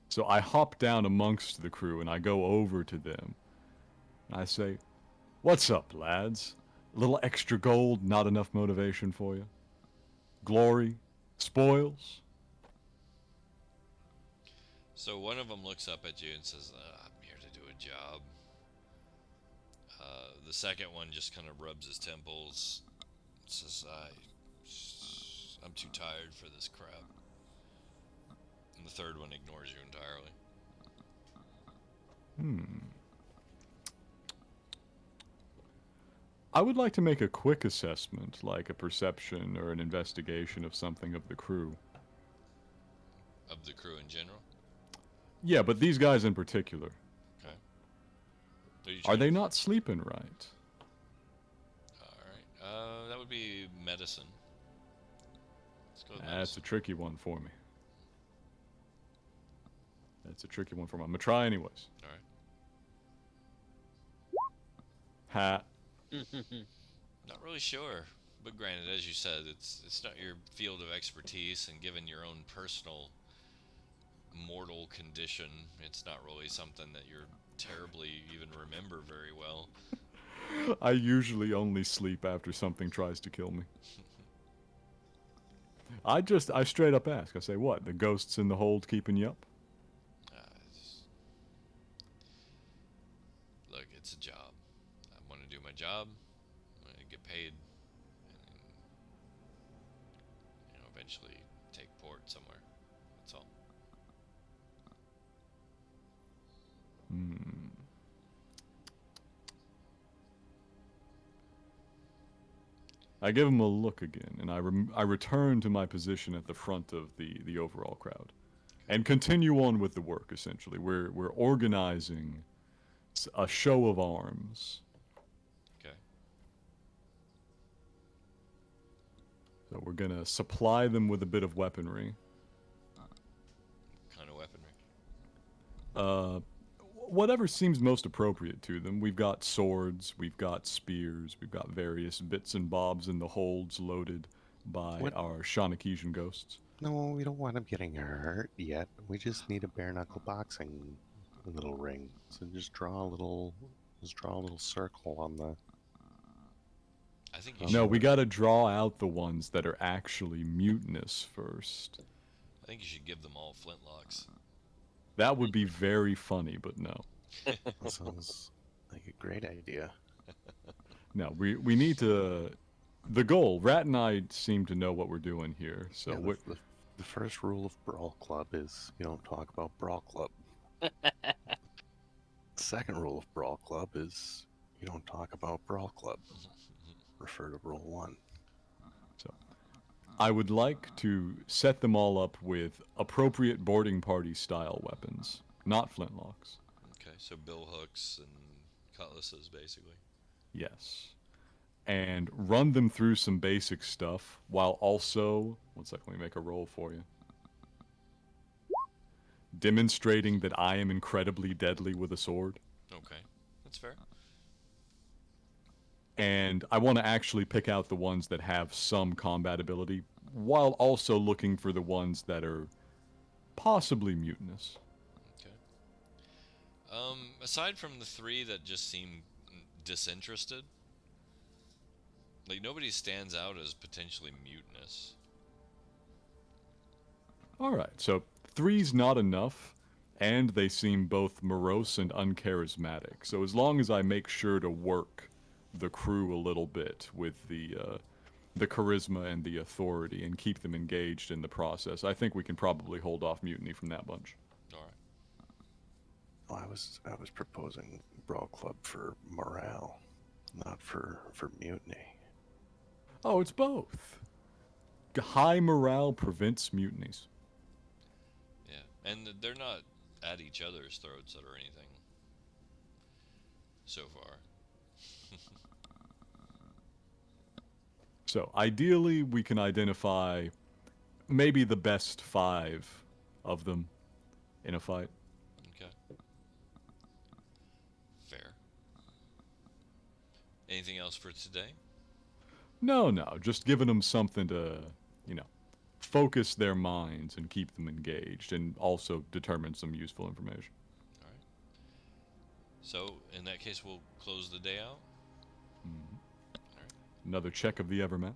So I hop down amongst the crew and I go over to them. I say, "What's up, lads? A little extra gold, not enough motivation for you? Glory? Spoils?" So one of them looks up at you and says, "I'm here to do a job." The second one just kind of rubs his temples and says, I'm too tired for this crap. And the third one ignores you entirely. I would like to make a quick assessment, like a perception or an investigation of something of the crew. Of the crew in general? Yeah, but these guys in particular. Okay. you Are trying they to- not sleeping right? Alright. That would be medicine. Let's go with That's a medicine. tricky one for me. That's a tricky one for me. I'm gonna try anyways. Alright. Ha. Not really sure. But granted, as you said, it's not your field of expertise, and given your own personal mortal condition, it's not really something that you're terribly even remember very well. I usually only sleep after something tries to kill me. I straight up ask. I say, what? The ghosts in the hold keeping you up? It's- Look, it's a job. I want to do my job. I want to get paid, and eventually take port somewhere. That's all. Hmm. I give him a look again, and I return to my position at the front of the overall crowd, and continue on with the work. Essentially, we're organizing a show of arms. Okay. So we're gonna supply them with a bit of weaponry. Kind of weaponry. Whatever seems most appropriate to them. We've got swords, we've got spears, we've got various bits and bobs in the holds loaded by What? our Shanakesian ghosts. No, we don't want him getting hurt yet. We just need a bare knuckle boxing little ring. So just draw a little circle on the. I think you No, should. we gotta draw out the ones that are actually mutinous first. I think you should give them all flintlocks. That would be very funny, but no. That sounds like a great idea. No, we need to... The goal, Rat and I seem to know what we're doing here, so Yeah, the first rule of Brawl Club is you don't talk about Brawl Club. Second rule of Brawl Club is you don't talk about Brawl Club. Refer to Rule 1. I would like to set them all up with appropriate boarding party style weapons, not flintlocks. Okay, so bill hooks and cutlasses, basically. Yes. And run them through some basic stuff while also... One second, let me make a roll for you. Demonstrating that I am incredibly deadly with a sword. Okay, that's fair. And I want to actually pick out the ones that have some combat ability, while also looking for the ones that are possibly mutinous. Okay. Aside from the three that just seem disinterested, like nobody stands out as potentially mutinous. Alright, so 3's not enough, and they seem both morose and uncharismatic. So as long as I make sure to work the crew a little bit with the charisma and the authority and keep them engaged in the process, I think we can probably hold off mutiny from that bunch. All right. Well, I was proposing Brawl Club for morale, not for mutiny. Oh, it's both. High morale prevents mutinies. Yeah, and they're not at each other's throats or anything. So far. So ideally, we can identify maybe the best 5 of them in a fight. Okay. Fair. Anything else for today? No, just giving them something to, focus their minds and keep them engaged, and also determine some useful information. All right. So, in that case, we'll close the day out. Mhm. Another check of the Evermap.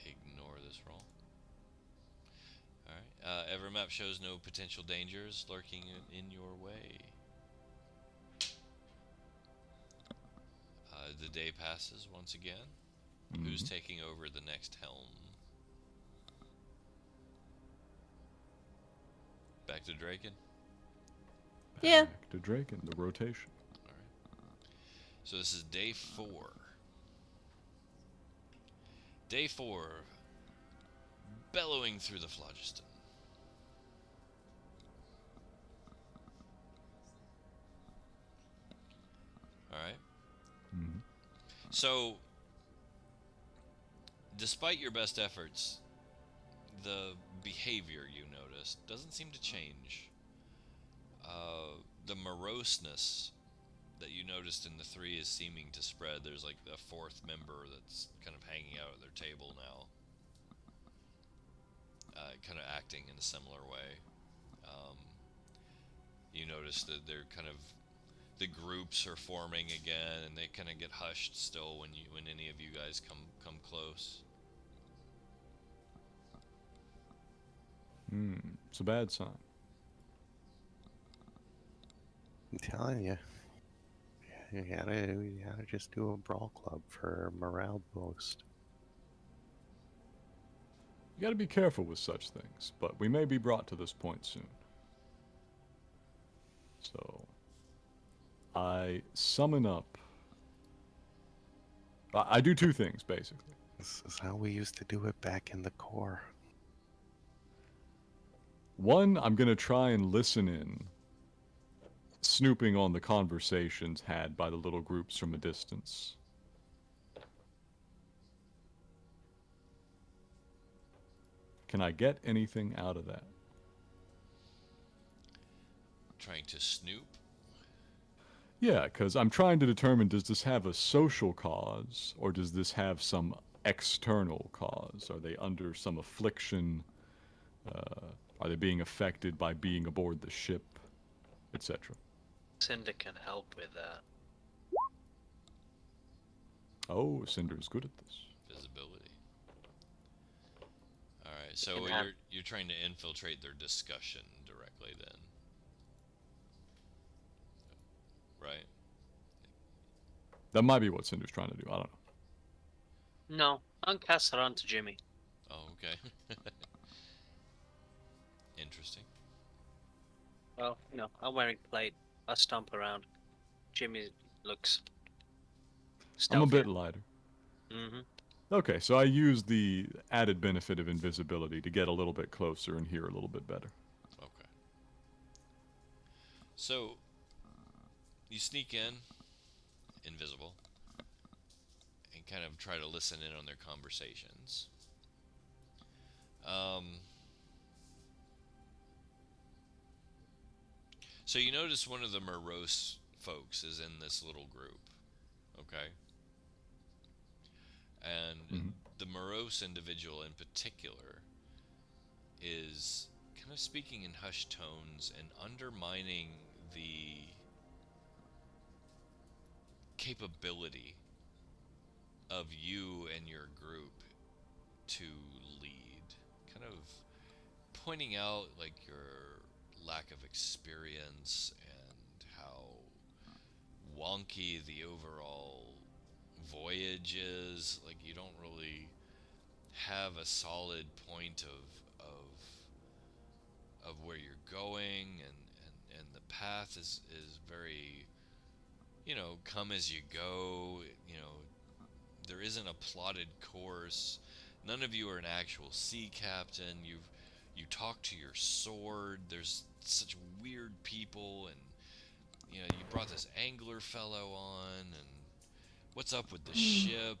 Ignore this roll. Alright. Evermap shows no potential dangers lurking in your way. The day passes once again. Who's Mhm. taking over the next helm? Back to Draken? Yeah. Back to Draken, the rotation. Alright. So this is day 4. Day 4. Bellowing through the phlogiston. All right. Mhm. So, despite your best efforts, the behavior you noticed doesn't seem to change. The moroseness that you noticed in the three is seeming to spread. There's like a fourth member that's kind of hanging out at their table now, kind of acting in a similar way. You notice that they're kind of the groups are forming again, and they kind of get hushed still when any of you guys come close. It's a bad sign. I'm telling you. You gotta just do a brawl club for morale boost. You gotta be careful with such things, but we may be brought to this point soon. So, I summon up. I do two things, basically. This is how we used to do it back in the core. One, I'm gonna try and listen in, snooping on the conversations had by the little groups from a distance. Can I get anything out of that? Trying to snoop. Yeah, because I'm trying to determine, does this have a social cause, or does this have some external cause? Are they under some affliction? Are they being affected by being aboard the ship, etc.? Cinder can help with that. Oh, Cinder is good at this. Visibility. All right, so can have- you're trying to infiltrate their discussion directly then, right? That might be what Cinder's trying to do. I don't know. No, I'll cast it on to Jimmy. Oh, okay. Interesting. Well, I'm wearing plate. I stomp around. Jimmy looks I'm a stealthy. bit lighter. Mm-hmm. Okay, so I use the added benefit of invisibility to get a little bit closer and hear a little bit better. Okay. So you sneak in, invisible, and kind of try to listen in on their conversations. So you notice one of the morose folks is in this little group, okay? And the morose individual in particular is kind of speaking in hushed tones and undermining the capability of you and your group to lead, kind of pointing out like your lack of experience and how wonky the overall voyage is. Like, you don't really have a solid point of where you're going, and the path is very, come as you go. There isn't a plotted course. None of you are an actual sea captain. You talk to your sword. There's such weird people, and you brought this angler fellow on, and what's up with the ship?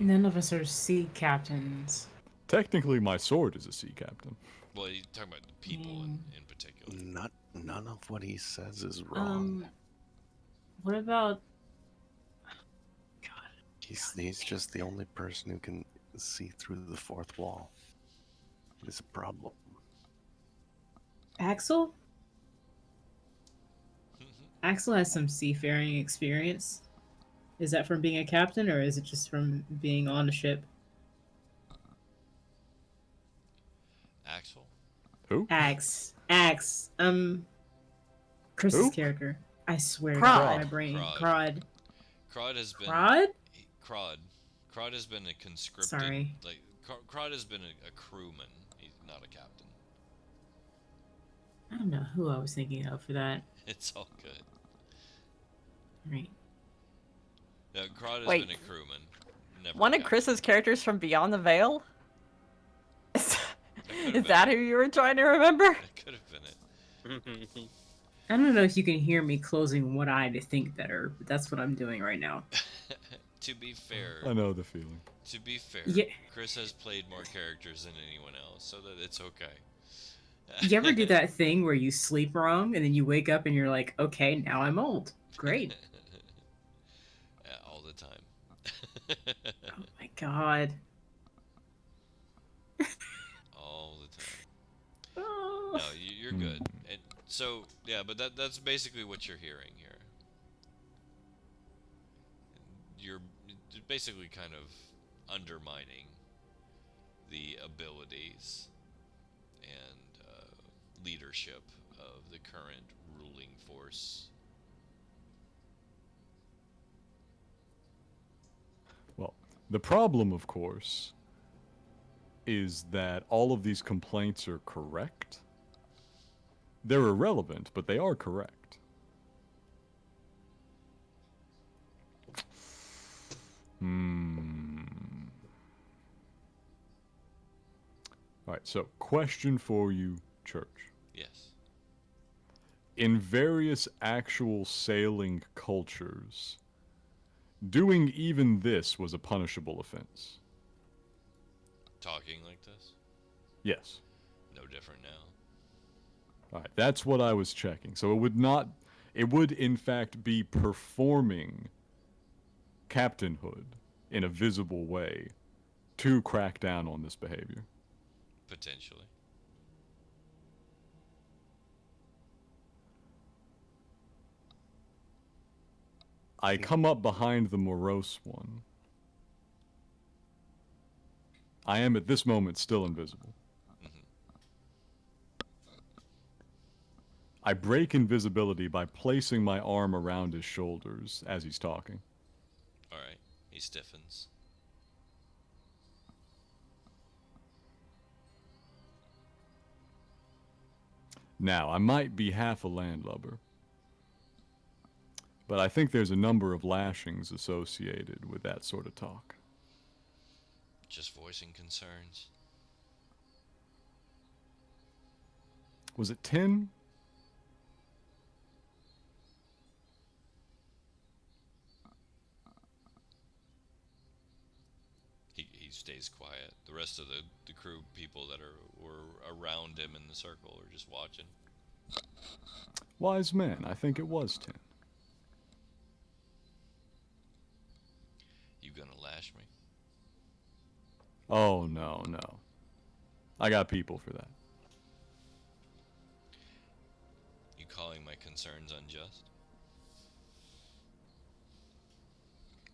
None of us are sea captains. Technically, my sword is a sea captain. Well, you're talking about the people in particular. None of what he says is wrong. What about? He's just the only person who can see through the fourth wall. It's a problem. Axel? Axel has some seafaring experience. Is that from being a captain, or is it just from being on a ship? Axel? Who? Chris's Who? character. I swear to Crod. God, my brain. Crod. Crod. Crod has been Crod? Crod has been a conscripted. Sorry. Like Crod has been a crewman. He's not a captain. I don't know who I was thinking of for that. It's all good. Right. No, Crod has Wait. been a crewman. Never One a of captain. Chris's characters from Beyond the Veil? could've Is that who you were trying to remember? That could have been it. I don't know if you can hear me closing one eye to think better, but that's what I'm doing right now. To be fair, I know the feeling. to be fair, Yeah. Kris has played more characters than anyone else, so that it's okay. You ever do that thing where you sleep wrong and then you wake up and you're like, okay, now I'm old. Great. All the time. Oh my god. All the time. Oh. No, you're good. And so yeah, but that's basically what you're hearing here. You're basically kind of undermining the abilities and leadership of the current ruling force. Well, the problem, of course, is that all of these complaints are correct. They're irrelevant, but they are correct. Alright, so question for you, Church. Yes. In various actual sailing cultures, doing even this was a punishable offense. Talking like this? Yes. No different now. Alright, that's what I was checking. So it would in fact be performing captainhood in a visible way to crack down on this behavior. Potentially. I come up behind the morose one. I am at this moment still invisible. I break invisibility by placing my arm around his shoulders as he's talking. Alright. He stiffens. Now, I might be half a landlubber, but I think there's a number of lashings associated with that sort of talk. Just voicing concerns. Was it 10? He stays quiet. The rest of the crew people that were around him in the circle are just watching. Wise man, I think it was 10. You gonna lash me? Oh, no. I got people for that. You calling my concerns unjust?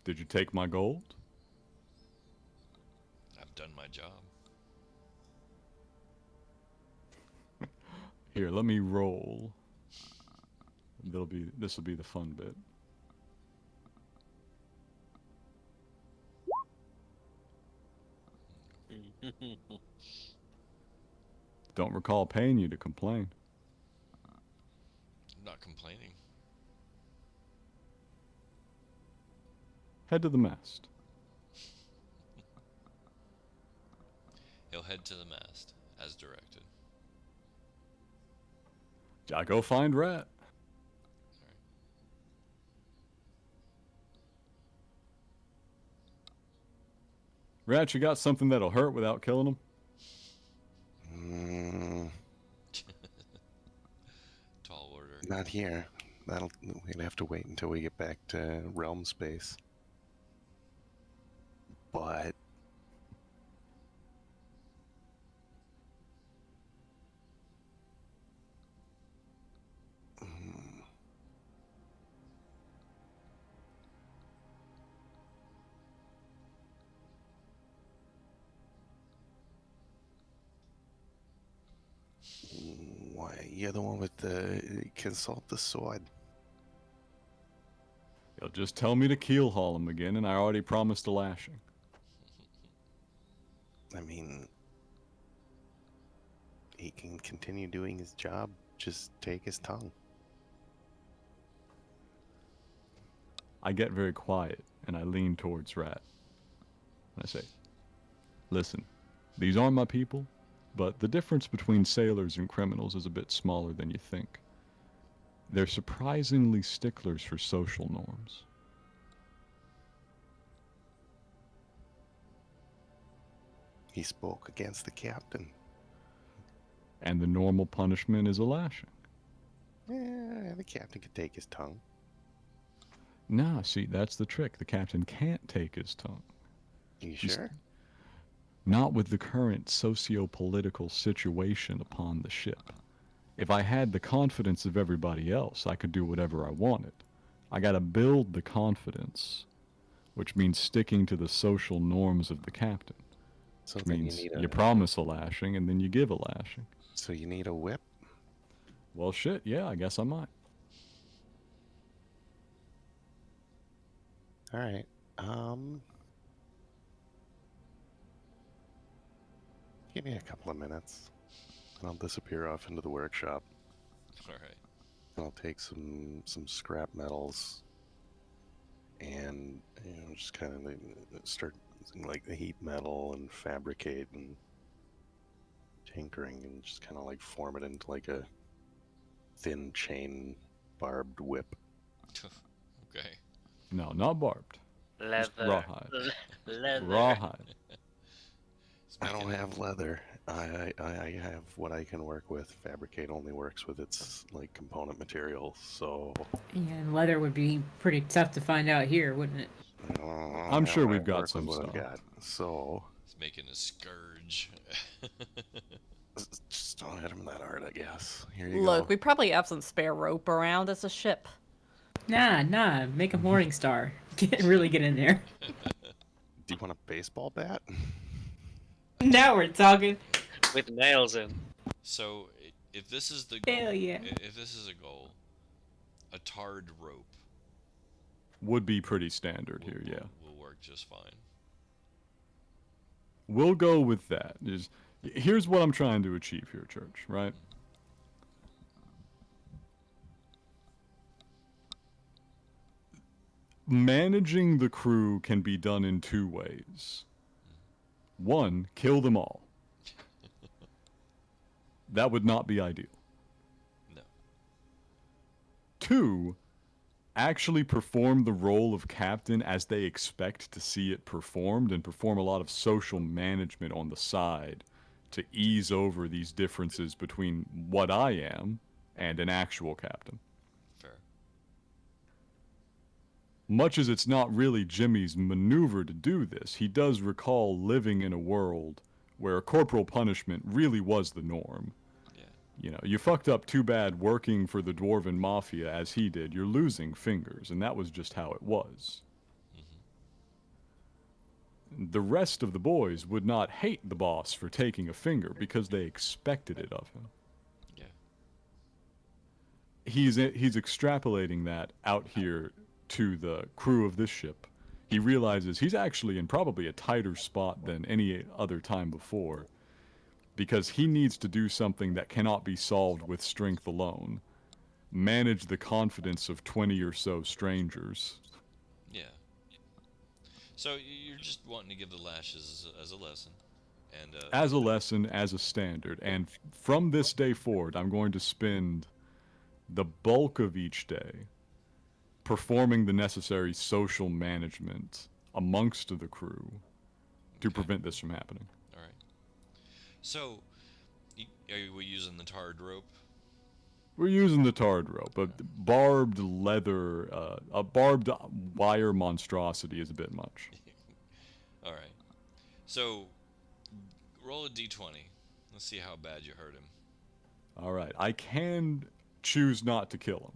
Did you take my gold? I've done my job. Here, let me roll. This will be the fun bit. Don't recall paying you to complain. I'm not complaining. Head to the mast. He'll head to the mast, as directed. I go find Ratt. Ratt, you got something that'll hurt without killing him? Tall order. Not here. We'd have to wait until we get back to realm space. But why, you're the one with the consult the sword. You'll just tell me to keel haul him again, and I already promised a lashing. I mean, he can continue doing his job. Just take his tongue. I get very quiet, and I lean towards Ratt. And I say, listen, these aren't my people, but the difference between sailors and criminals is a bit smaller than you think. They're surprisingly sticklers for social norms. He spoke against the captain. And the normal punishment is a lashing. The captain could take his tongue. Nah, see, that's the trick. The captain can't take his tongue. You He's sure? not with the current socio-political situation upon the ship. If I had the confidence of everybody else, I could do whatever I wanted. I gotta build the confidence, which means sticking to the social norms of the captain. So Which then means you need you promise a lashing and then you give a lashing. So you need a whip? Well, shit, yeah, I guess I might. All right. Give me a couple of minutes, and I'll disappear off into the workshop. All right. And I'll take some scrap metals, and just kind of start using like the heat metal and fabricate and tinkering, and just kind of like form it into like a thin chain barbed whip. Okay. No, not barbed. Leather. Rawhide. Leather. Rawhide. I don't have leather. I have what I can work with. Fabricate only works with its like component material, so Yeah, and leather would be pretty tough to find out here, wouldn't it? I'm sure we've got work with some what I've stuff. got. So It's making a scourge. just don't hit him that hard, I guess. Here you Look, go. we probably have some spare rope around. It's a ship. Nah, make a morning star. Really get in there. Do you want a baseball bat? Now we're talking. With nails in. So, if this is the goal, Hell yeah. if this is a goal, a tarred rope Would be pretty standard here, yeah. will work just fine. We'll go with that. Here's what I'm trying to achieve here, Church, right? Managing the crew can be done in two ways. One, kill them all. That would not be ideal. No. Two, actually perform the role of captain as they expect to see it performed and perform a lot of social management on the side to ease over these differences between what I am and an actual captain. Fair. Much as it's not really Jimmy's maneuver to do this, he does recall living in a world where corporal punishment really was the norm. Yeah. You know, you fucked up too bad working for the Dwarven Mafia as he did. You're losing fingers, and that was just how it was. The rest of the boys would not hate the boss for taking a finger because they expected it of him. Yeah. He's extrapolating that out here to the crew of this ship. He realizes he's actually in probably a tighter spot than any other time before, because he needs to do something that cannot be solved with strength alone. Manage the confidence of 20 or so strangers. Yeah. So you're just wanting to give the lashes as a lesson, and As a lesson, as a standard. And from this day forward, I'm going to spend the bulk of each day performing the necessary social management amongst the crew to prevent this from happening. all right. So, are we using the tarred rope? We're using the tarred rope. A barbed leather, a barbed wire monstrosity is a bit much. All right. So, roll a d20. Let's see how bad you hurt him. All right. I can choose not to kill him.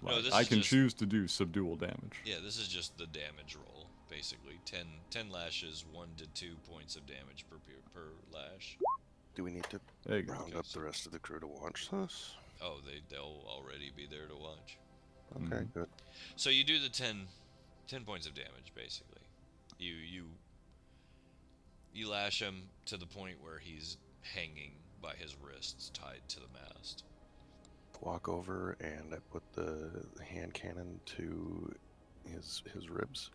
No, Like, this I is can just- choose to do subdual damage. Yeah, this is just the damage roll, basically. 10 lashes, 1 to 2 points of damage per lash. Do we need to There you go. round up the rest of the crew to watch this? Oh, they'll already be there to watch. Okay, Mhm. good. So you do the 10 points of damage, basically. You lash him to the point where he's hanging by his wrists, tied to the mast. Walk over and I put the hand cannon to his ribs.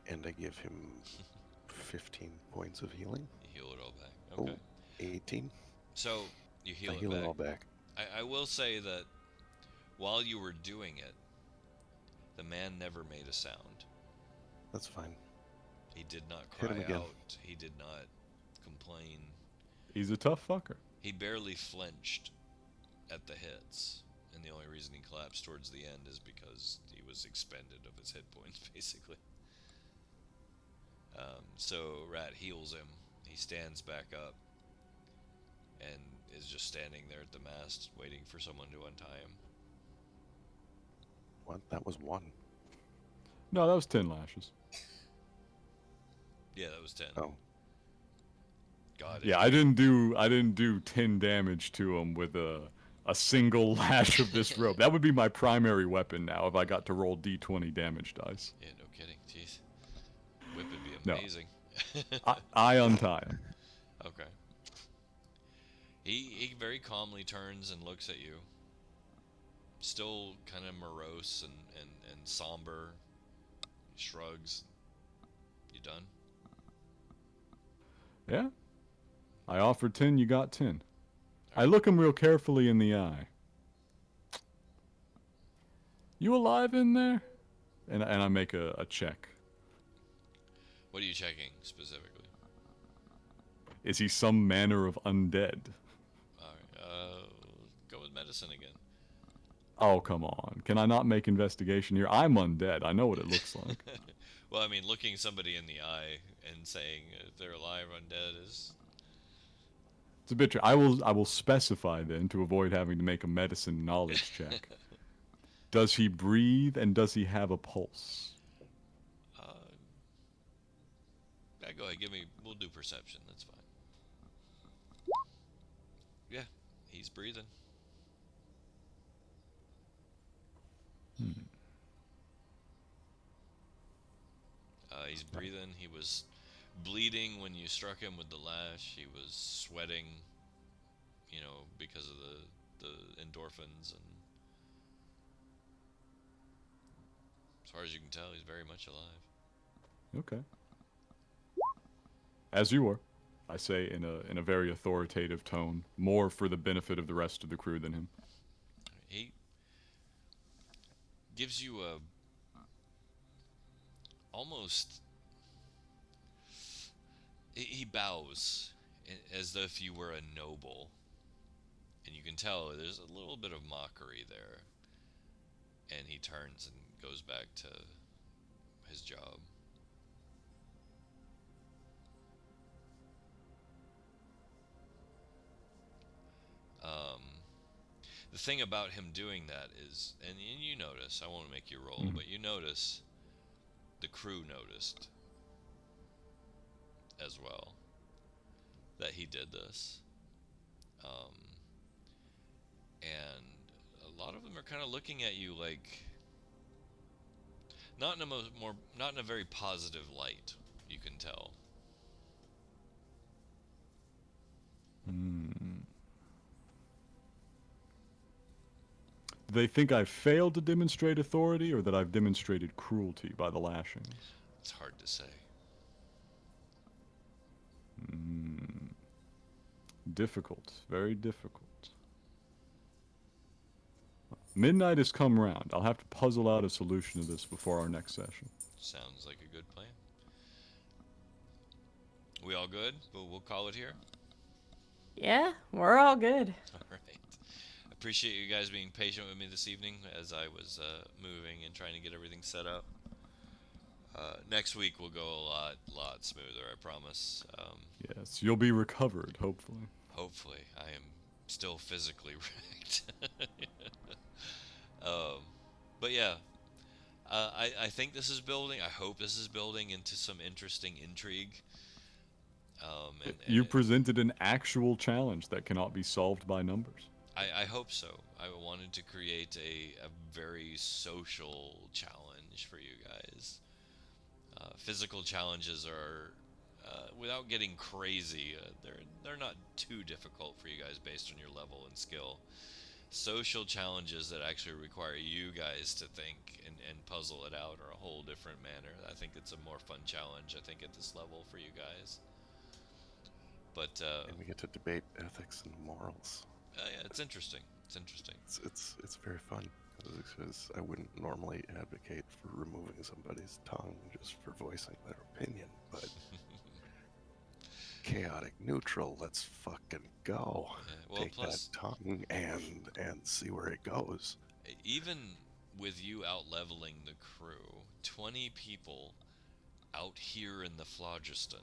And I give him 15 points of healing. You heal it all back. Oh, Okay. 18. So you I heal it heal it back. all back. I will say that while you were doing it, the man never made a sound. That's fine. He did not Hit him cry again. out. He did not complain. He's a tough fucker. He barely flinched at the hits. And the only reason he collapsed towards the end is because he was expended of his hit points, basically. So Ratt heals him. He stands back up and is just standing there at the mast, waiting for someone to untie him. What? That was 1. No, that was 10 lashes. Yeah, that was 10. Oh, God. Yeah, I didn't do 10 damage to him with a single lash of this rope. That would be my primary weapon now if I got to roll d20 damage dice. Yeah, no kidding. Jeez. Whip would be No. amazing. I untie him. Okay. He very calmly turns and looks at you. Still kind of morose and somber. He shrugs. You done? Yeah. I offered 10, you got 10. I look him real carefully in the eye. You alive in there? And I make a check. What are you checking specifically? Is he some manner of undead? Alright, go with medicine again. Oh, come on. Can I not make investigation here? I'm undead. I know what it looks like. Well, I mean, looking somebody in the eye and saying if they're alive or undead is... It's a bit. I will specify then to avoid having to make a medicine knowledge check. Does he breathe and does he have a pulse? Yeah, go ahead. We'll do perception. That's fine. Yeah, he's breathing. He's breathing. He was bleeding when you struck him with the lash. He was sweating, because of the endorphins. And as far as you can tell, he's very much alive. Okay. As you were, I say in a very authoritative tone, more for the benefit of the rest of the crew than him. He gives you a almost... He bows as if you were a noble. And you can tell there's a little bit of mockery there. And he turns and goes back to his job. The thing about him doing that is, and you notice, I won't make you roll, but you notice the crew noticed as well that he did this. And a lot of them are kind of looking at you like, not in a very positive light, you can tell. Do they think I've failed to demonstrate authority or that I've demonstrated cruelty by the lashings? It's hard to say. Difficult. Very difficult. Midnight has come round. I'll have to puzzle out a solution to this before our next session. Sounds like a good plan. We all good? We'll call it here. Yeah, we're all good. All right. Appreciate you guys being patient with me this evening as I was moving and trying to get everything set up. Next week will go a lot smoother, I promise. Yes, you'll be recovered, hopefully. Hopefully. I am still physically wrecked. But yeah, I think this is building. I hope this is building into some interesting intrigue. You presented an actual challenge that cannot be solved by numbers. I hope so. I wanted to create a very social challenge for you guys. Physical challenges are, without getting crazy, they're not too difficult for you guys based on your level and skill. Social challenges that actually require you guys to think and puzzle it out are a whole different manner. I think it's a more fun challenge, I think, at this level for you guys. But And we get to debate ethics and morals. yeah, it's interesting. It's interesting. It's very fun because I wouldn't normally advocate for removing somebody's tongue just for voicing their opinion, but chaotic neutral, let's fucking go. Yeah, well, Take plus, that tongue and see where it goes. even with you out leveling the crew, 20 people out here in the phlogiston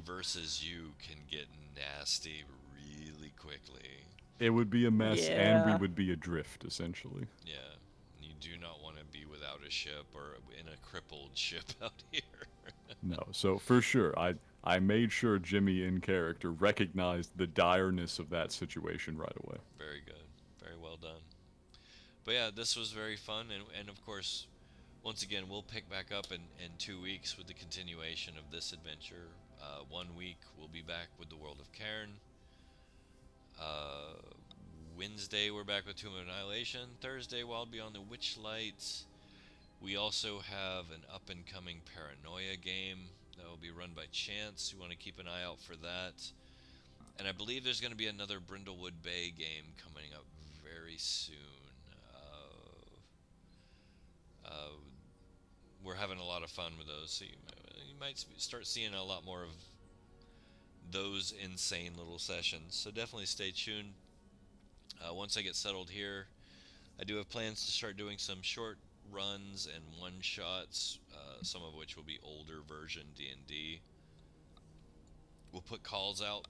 versus you can get nasty really quickly. It would be a mess, and we Yeah. would be adrift, essentially. Yeah, you do not want to be without a ship or in a crippled ship out here. No, so for sure, I made sure Jimmy in character recognized the direness of that situation right away. Very good. Very well done. But yeah, this was very fun, and of course, once again, we'll pick back up in 2 weeks with the continuation of this adventure. 1 week, we'll be back with the World of Cairn. Wednesday, we're back with Tomb of Annihilation. Thursday, Wild Beyond the Witchlight. We also have an up-and-coming Paranoia game that will be run by Chance. You want to keep an eye out for that. And I believe there's going to be another Brindlewood Bay game coming up very soon. We're having a lot of fun with those, so you might start seeing a lot more of those insane little sessions. So definitely stay tuned. Once I get settled here, I do have plans to start doing some short runs and one-shots, some of which will be older version D&D. We'll put calls out,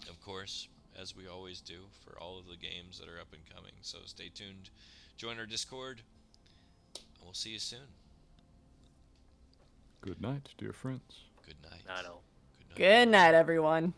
of course, as we always do, for all of the games that are up and coming. So stay tuned. Join our Discord, and we'll see you soon. Good night, dear friends. Good night. I know. Good night. Good night, everyone.